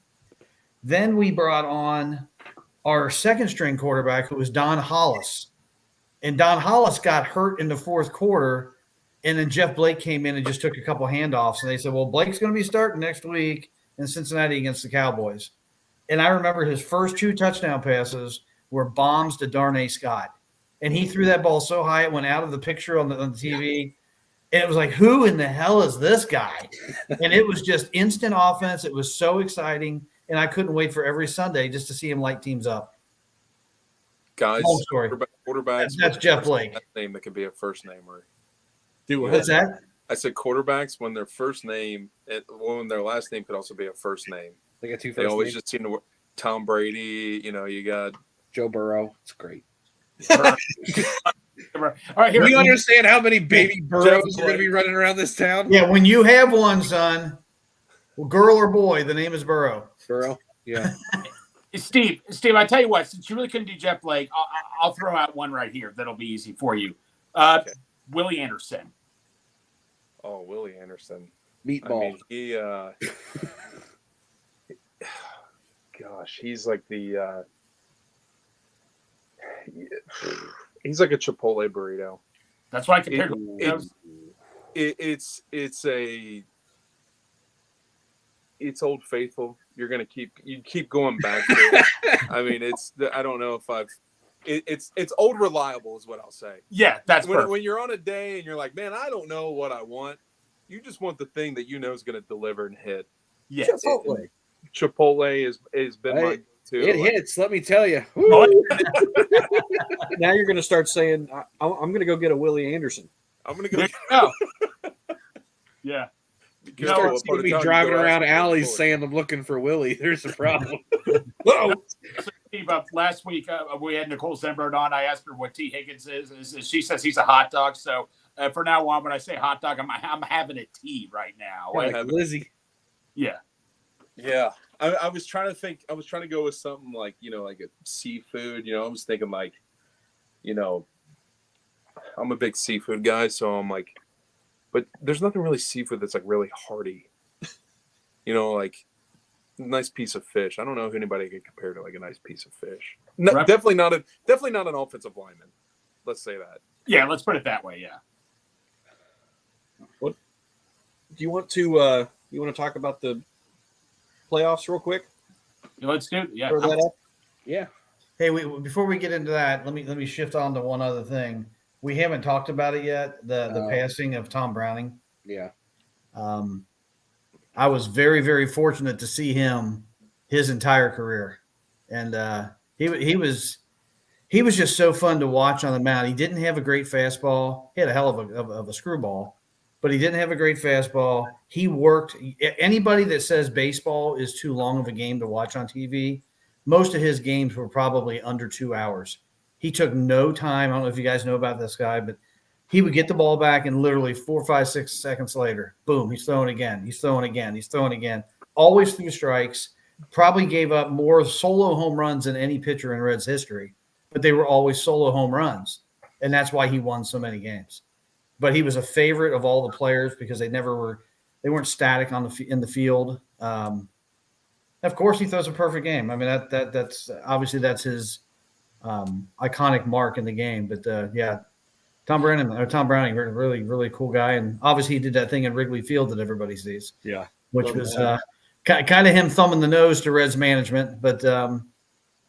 Then we brought on our second string quarterback, who was Don Hollis, and Don Hollis got hurt in the fourth quarter. And then Jeff Blake came in and just took a couple handoffs, and they said, "Well, Blake's going to be starting next week in Cincinnati against the Cowboys." And I remember his first 2 touchdown passes were bombs to Darnay Scott, and he threw that ball so high it went out of the picture on the TV. And it was like, who in the hell is this guy? And it was just instant offense. It was so exciting, and I couldn't wait for every Sunday just to see him light teams up. Guys, Long story. quarterbacks. That's Jeff Blake. Name that could be a first name. Or What's that? I said quarterbacks when their first name, when their last name could also be a first name. They got 2 They first always names. just seem to work. Tom Brady. You got Joe Burrow. It's great. All right, here. We understand how many baby Burrows are going to be running around this town. Yeah, when you have one, son, well, girl or boy, the name is Burrow. Burrow. Yeah. Steve, I tell you what, since you really couldn't do Jeff Blake, I'll throw out one right here that'll be easy for you. Willie Anderson. Oh, Willie Anderson. Meatball. I mean, gosh, he's like the he's like a Chipotle burrito. That's why I compared to it's Old Faithful. You're gonna keep going back to it. I mean, I don't know if it's old reliable is what I'll say. Yeah, that's when you're on a day and you're like, man, I don't know what I want. You just want the thing that you know is going to deliver and hit. Yeah, Chipotle has been my go-to. It hits, let me tell you. Now you're going to start saying, I'm going to go get a Willie Anderson. I'm going to go. Oh. Yeah. You start seeing me driving around alleys saying I'm looking for Willie. There's a problem. Whoa. Steve, last week we had Nicole Zenberg on. I asked her what T. Higgins is. She says he's a hot dog. So for now on, when I say hot dog, I'm having a T right now. Like Lizzie. Yeah. Yeah. I was trying to think. I was trying to go with something like, like a seafood. I was thinking like, I'm a big seafood guy. So I'm like, but there's nothing really seafood that's like really hearty. Like a nice piece of fish. I don't know if anybody can compare to like a nice piece of fish. No, Right. Definitely not an offensive lineman. Let's say that. Yeah, let's put it that way. Yeah. What do you want to talk about the playoffs real quick? Let's do it. Yeah. Throw that up? Yeah. Hey, before we get into that, let me shift on to one other thing. We haven't talked about it yet. The passing of Tom Browning. Yeah. I was very, very fortunate to see him his entire career, and he was just so fun to watch on the mound. He didn't have a great fastball. He had a hell of a screwball, but he didn't have a great fastball. He worked. Anybody that says baseball is too long of a game to watch on TV, most of his games were probably under 2 hours. He took no time. I don't know if you guys know about this guy, but he would get the ball back and literally 4, 5, 6 seconds later, boom, he's throwing again. He's throwing again. He's throwing again. Always threw strikes. probably gave up more solo home runs than any pitcher in Reds history, but they were always solo home runs, and that's why he won so many games. But he was a favorite of all the players because they weren't static in the field. Of course, he throws a perfect game. I mean, that's obviously that's his iconic mark in the game. But Tom Browning, really, really cool guy, and obviously he did that thing in Wrigley Field that everybody sees. Yeah, which was kind of him thumbing the nose to Reds management, but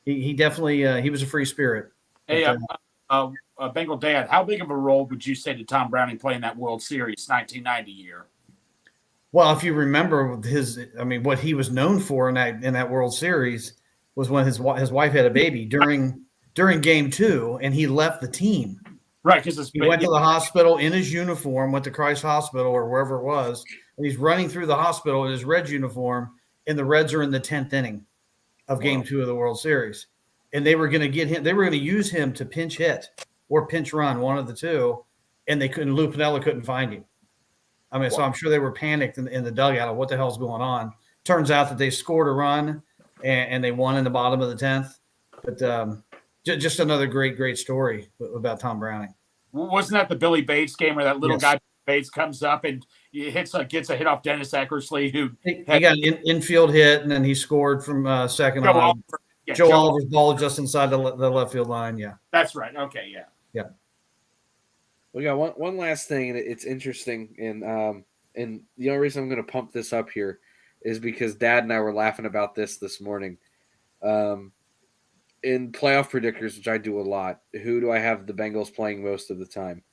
he definitely he was a free spirit. Hey, Bengal Dad, how big of a role would you say did Tom Browning play in that World Series 1990 year? Well, if you remember what he was known for in that World Series was when his wife had a baby during Game 2, and he left the team. Right, because he went to the hospital in his uniform, went to Christ Hospital or wherever it was, and he's running through the hospital in his Reds uniform, and the Reds are in the 10th inning of Game 2 of the World Series, and they were going to get him. They were going to use him to pinch hit or pinch run, one of the two, and they couldn't. Lou Piniella couldn't find him. I mean, so I'm sure they were panicked in the dugout of what the hell's going on. Turns out that they scored a run and they won in the bottom of the 10th. But just another great story about Tom Browning. Wasn't that the Billy Bates game where that little guy Bates comes up and gets a hit off Dennis Eckersley, who he got an infield hit, and then he scored from second on. Joe Oliver's ball just inside the left field line. Yeah, that's right. Okay, yeah. We got one last thing, and it's interesting, and the only reason I'm going to pump this up here is because Dad and I were laughing about this morning. In playoff predictors, which I do a lot, who do I have the Bengals playing most of the time?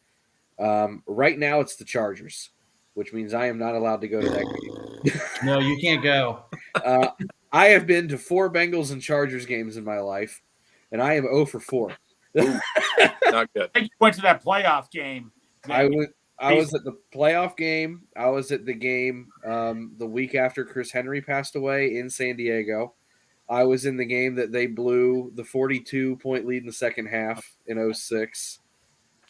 Right now, it's the Chargers, which means I am not allowed to go to that game. No, you can't go. I have been to 4 Bengals and Chargers games in my life, and I am 0 for 4. Not good. I think you went to that playoff game. I was at the playoff game. I was at the game the week after Chris Henry passed away in San Diego. I was in the game that they blew the 42-point lead in the second half in 2006.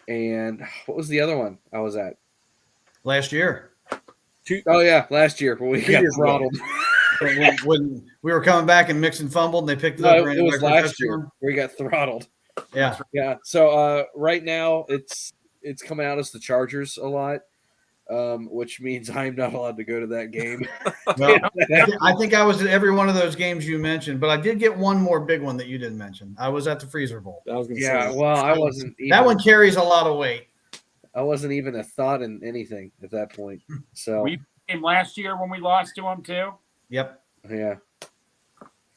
And what was the other one I was at? Last year. Last year when we got throttled. when we were coming back and Mixon fumbled and they picked it up. It was last year where we got throttled. Yeah. So right now it's coming out as the Chargers a lot, which means I'm not allowed to go to that game. Well, I think I was at every one of those games you mentioned, but I did get one more big one that you didn't mention. I was at the Freezer Bowl. I wasn't. That one carries a lot of weight. I wasn't even a thought in anything at that point. So we came last year when we lost to them too. Yep. Yeah.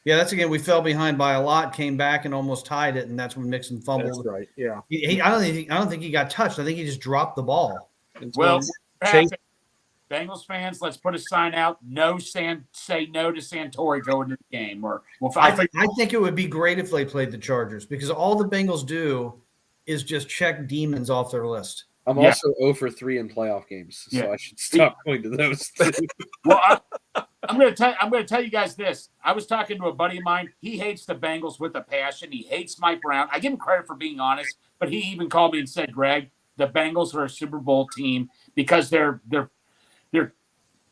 Yeah, that's again. We fell behind by a lot, came back and almost tied it, and that's when Mixon fumbled. That's right. Yeah. I don't think he got touched. I think he just dropped the ball. Well, Bengals fans, let's put a sign out. Say no to Santori going to the game. I think it would be great if they played the Chargers because all the Bengals do is just check demons off their list. I'm also 0 for 3 in playoff games, so I should stop going to those. Well, I'm going to tell you guys this. I was talking to a buddy of mine. He hates the Bengals with a passion. He hates Mike Brown. I give him credit for being honest, but he even called me and said, "Greg, the Bengals are a Super Bowl team because they're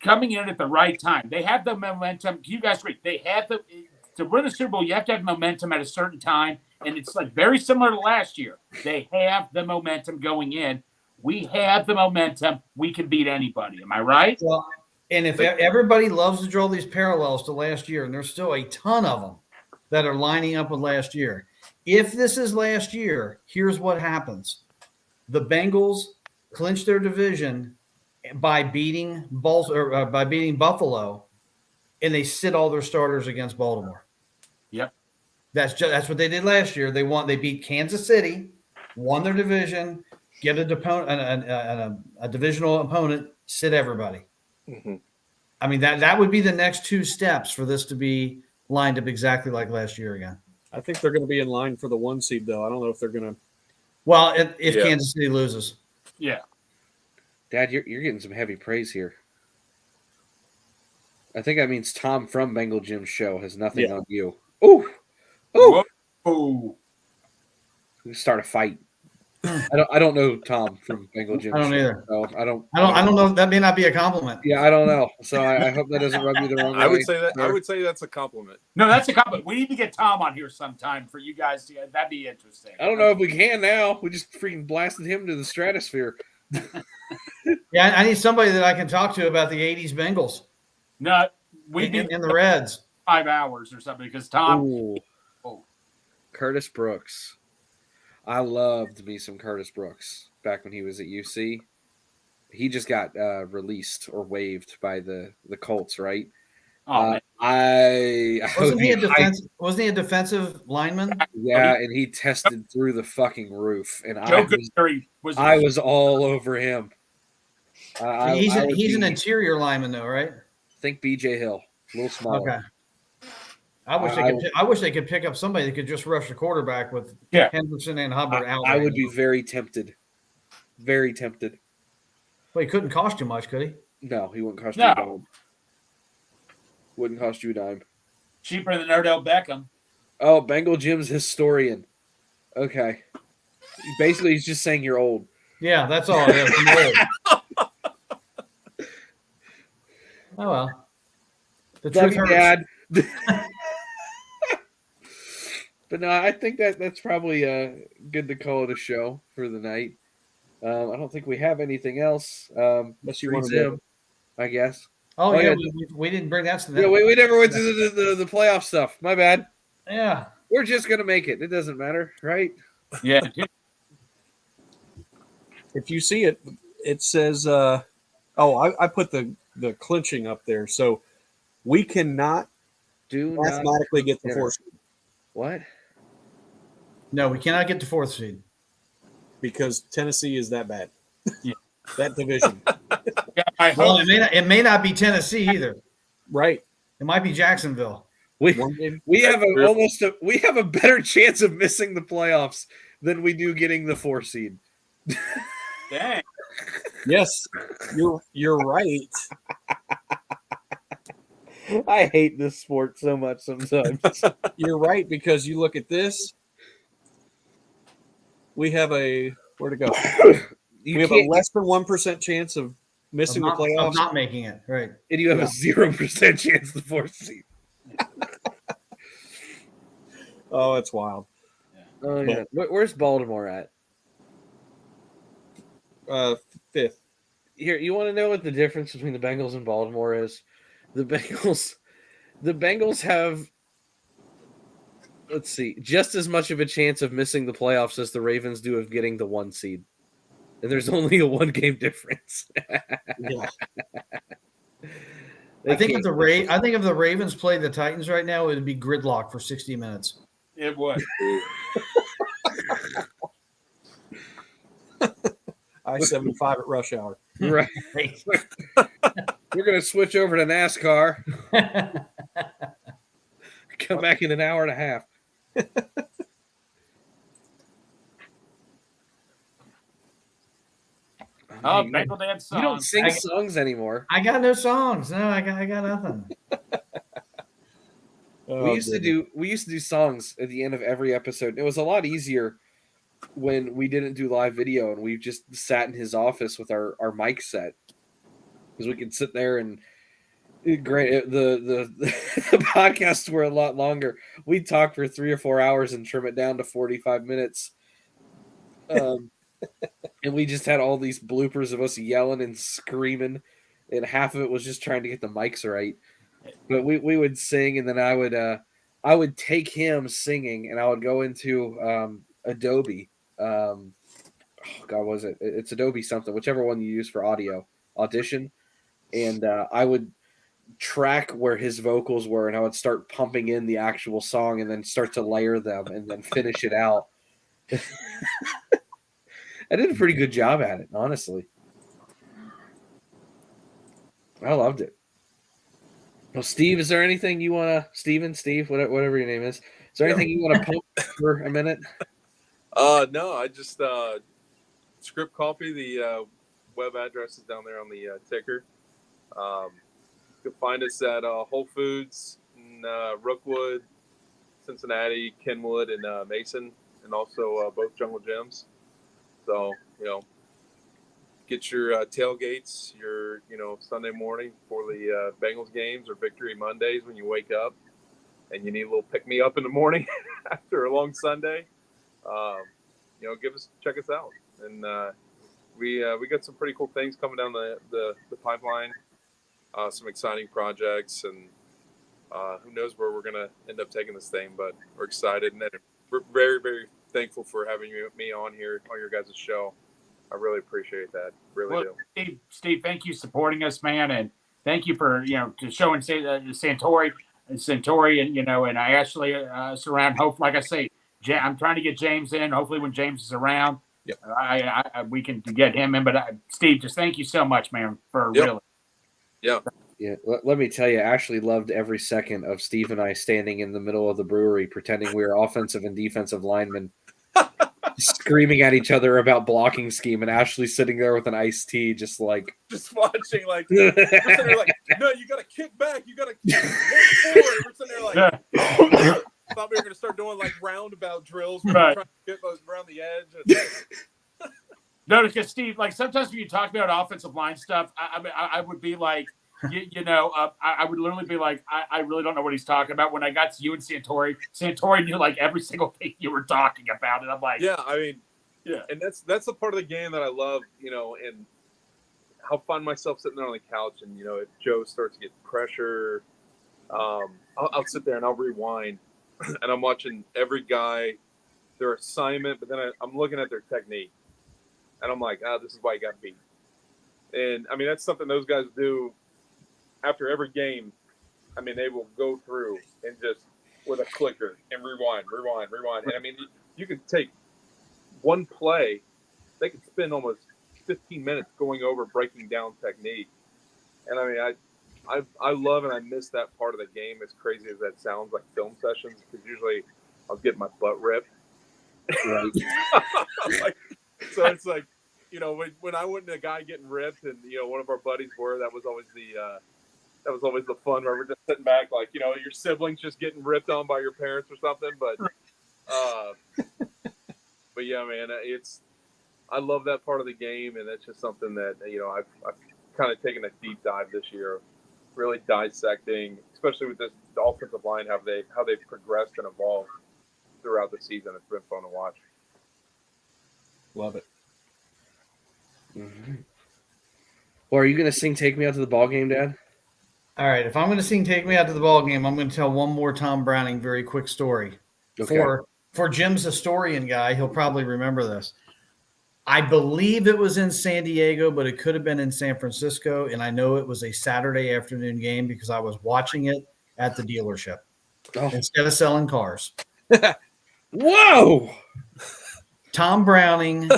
coming in at the right time. They have the momentum. You guys agree? They have to win the Super Bowl. You have to have momentum at a certain time, and it's like very similar to last year. They have the momentum going in. We have the momentum. We can beat anybody. Am I right? Well, and if everybody loves to draw these parallels to last year, and there's still a ton of them that are lining up with last year. If this is last year, here's what happens. The Bengals clinch their division by beating Buffalo, and they sit all their starters against Baltimore. Yep. That's what they did last year. They beat Kansas City, won their division, get a divisional opponent, sit everybody. Mm-hmm. I mean, that would be the next 2 steps for this to be lined up exactly like last year again. I think they're going to be in line for the 1 seed, though. I don't know if they're going to. Well, if Kansas City loses. Yeah. Dad, you're getting some heavy praise here. I think that means Tom from Bengal Jim's show has nothing on you. Ooh. Whoa. We start a fight. I don't know Tom from Bengal Jim. I don't Show, either. So I don't know. That may not be a compliment. Yeah, I don't know. So I hope that doesn't rub you the wrong way. I would say that. I sir. would say that's a compliment. No, that's a compliment. We need to get Tom on here sometime for you guys to. That'd be interesting. I don't know if we can now. We just freaking blasted him to the stratosphere. Yeah, I need somebody that I can talk to about the '80s Bengals. No, we'd be in the Reds. 5 hours or something because Tom. Ooh. Oh. Curtis Brooks. I loved me some Curtis Brooks back when he was at UC. He just got released or waived by the Colts, right? Oh, Wasn't he a defensive lineman? Yeah, and he tested through the fucking roof, and Joe I was all over him. He's an interior lineman, though, right? Think BJ Hill, a little smaller. Okay. I wish they could pick up somebody that could just rush the quarterback with Henderson and Hubbard out. I would be very tempted. Very tempted. Well, he couldn't cost you much, could he? No, he wouldn't cost you a dime. Wouldn't cost you a dime. Cheaper than Odell Beckham. Oh, Bengal Jim's historian. Okay. Basically, he's just saying you're old. Yeah, that's all. Yeah, I'm old. Oh, well. The truth hurts. Dad. But no, I think that's probably good to call it a show for the night. I don't think we have anything else. Unless you want to, I guess. Oh yeah, we didn't bring that to that. Yeah, we never went to the playoff stuff. My bad. Yeah, we're just gonna make it. It doesn't matter, right? Yeah. If you see it, it says. I put the clinching up there, so we cannot mathematically get the fourth seed. What? No, we cannot get the fourth seed because Tennessee is that bad. Yeah. That division. Well, it may not be Tennessee either. Right. It might be Jacksonville. We have a better chance of missing the playoffs than we do getting the 4 seed. Dang. Yes, you're right. I hate this sport so much sometimes. You're right because you look at this. We have where to go? We have a less than 1% chance of missing the playoffs. Of not making it, right. And you have a 0% chance of the 4th seed. Oh, it's wild. Oh, yeah. Where's Baltimore at? 5th. Here, you want to know what the difference between the Bengals and Baltimore is? The Bengals have, let's see, just as much of a chance of missing the playoffs as the Ravens do of getting the 1 seed. And there's only a 1-game difference. Yeah. I think if the Ravens played the Titans right now, it would be gridlock for 60 minutes. It would. I-75 at rush hour. Right. We're going to switch over to NASCAR. Come back in an hour and a half. Oh, Bengal dance songs. You don't sing songs anymore. I got no songs. No, I got nothing. We used to do songs at the end of every episode. It was a lot easier when we didn't do live video and we just sat in his office with our mic set because we could sit there and great. The podcasts were a lot longer. We'd talk for 3 or 4 hours and trim it down to 45 minutes. And we just had all these bloopers of us yelling and screaming, and half of it was just trying to get the mics right. But we would sing, and then I would take him singing, and I would go into Adobe. Oh God, was it? It's Adobe something, whichever one you use for Audition, and I would track where his vocals were, and I would start pumping in the actual song, and then start to layer them, and then finish it out. I did a pretty good job at it, honestly. I loved it. Well, Steve, is there anything you want to, Steve, whatever your name is there anything you want to pump for a minute? No, I just Script Coffee. The web address is down there on the ticker. You can find us at Whole Foods in Rookwood, Cincinnati, Kenwood, and Mason, and also both Jungle Gyms. So, get your tailgates, your, Sunday morning for the Bengals games or Victory Mondays when you wake up and you need a little pick-me-up in the morning after a long Sunday. Check us out. And we got some pretty cool things coming down the pipeline, some exciting projects, and who knows where we're going to end up taking this thing, but we're excited, and we're very, very thankful for having me on here on your guys' show. I really appreciate that. Really do. Steve, thank you for supporting us, man, and thank you for showing Santori, and I actually surround. Hope, like I say, I'm trying to get James in. Hopefully, when James is around, we can get him in. But Steve, just thank you so much, man, for really. Yeah. Yeah, let me tell you, I actually loved every second of Steve and I standing in the middle of the brewery pretending we were offensive and defensive linemen, screaming at each other about blocking scheme, and Ashley sitting there with an iced tea, just watching, like, we're sitting there like, no, you got to kick back, you got to kick forward. We're sitting there like, thought we were going to start doing like roundabout drills, trying to get those around the edge. No, because Steve, like sometimes when you talk about offensive line stuff, I would be like, I would literally be like, I really don't know what he's talking about. When I got to you and Santori knew like every single thing you were talking about, and I'm like, and that's the part of the game that I love, and I'll find myself sitting there on the couch, and if Joe starts to get pressure, I'll sit there and I'll rewind, and I'm watching every guy, their assignment, but then I'm looking at their technique, and I'm like, this is why you got beat. And I mean, that's something those guys do after every game. I mean, they will go through and just with a clicker and rewind. And I mean, you could take one play, they could spend almost 15 minutes going over breaking down technique. And I mean, I love and I miss that part of the game, as crazy as that sounds, like film sessions, because usually I'll get my butt ripped. So it's like, when I wasn't a guy getting ripped, and one of our buddies were, that was always the fun, where we're just sitting back, like your siblings just getting ripped on by your parents or something. But yeah, man, I love that part of the game, and that's just something that I've kind of taken a deep dive this year, really dissecting, especially with the offensive line, how they've progressed and evolved throughout the season. It's been fun to watch. Love it. Mm-hmm. Well, are you going to sing "Take Me Out to the Ball Game," Dad? All right. If I'm going to sing "Take Me Out to the Ball Game," I'm going to tell one more Tom Browning very quick story. Okay. For Jim's historian guy, he'll probably remember this. I believe it was in San Diego, but it could have been in San Francisco, and I know it was a Saturday afternoon game because I was watching it at the dealership instead of selling cars. Whoa! Tom Browning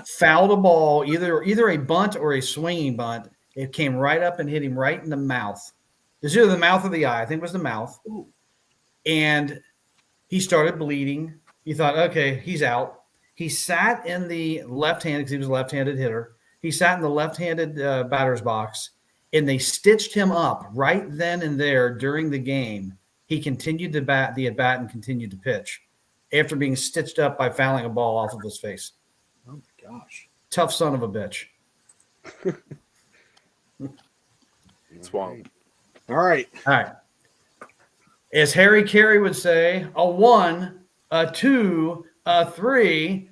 fouled a ball, either a bunt or a swinging bunt. It came right up and hit him right in the mouth. It's either the mouth or the eye. I think it was the mouth. And he started bleeding. He thought, okay, he's out. He sat in the left-handed, because he was a left-handed hitter. He sat in the left-handed batter's box, and they stitched him up right then and there during the game. He continued to bat the at-bat and continued to pitch after being stitched up by fouling a ball off of his face. Oh, my gosh. Tough son of a bitch. It's wild. All right. As Harry Carey would say, a 1, a 2, a 3.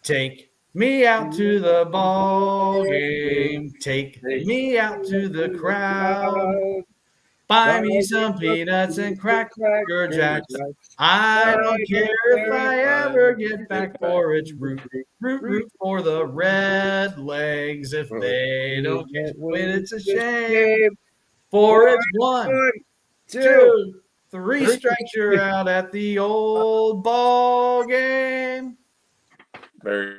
Take me out to the ball game. Take me out to the crowd. Buy me some peanuts and Cracker Jacks. I don't care if I ever get back for it's root for the Red Legs. If they don't win, it's a shame. For it's 1, 2, 3 strikes, you're out at the old ball game. Very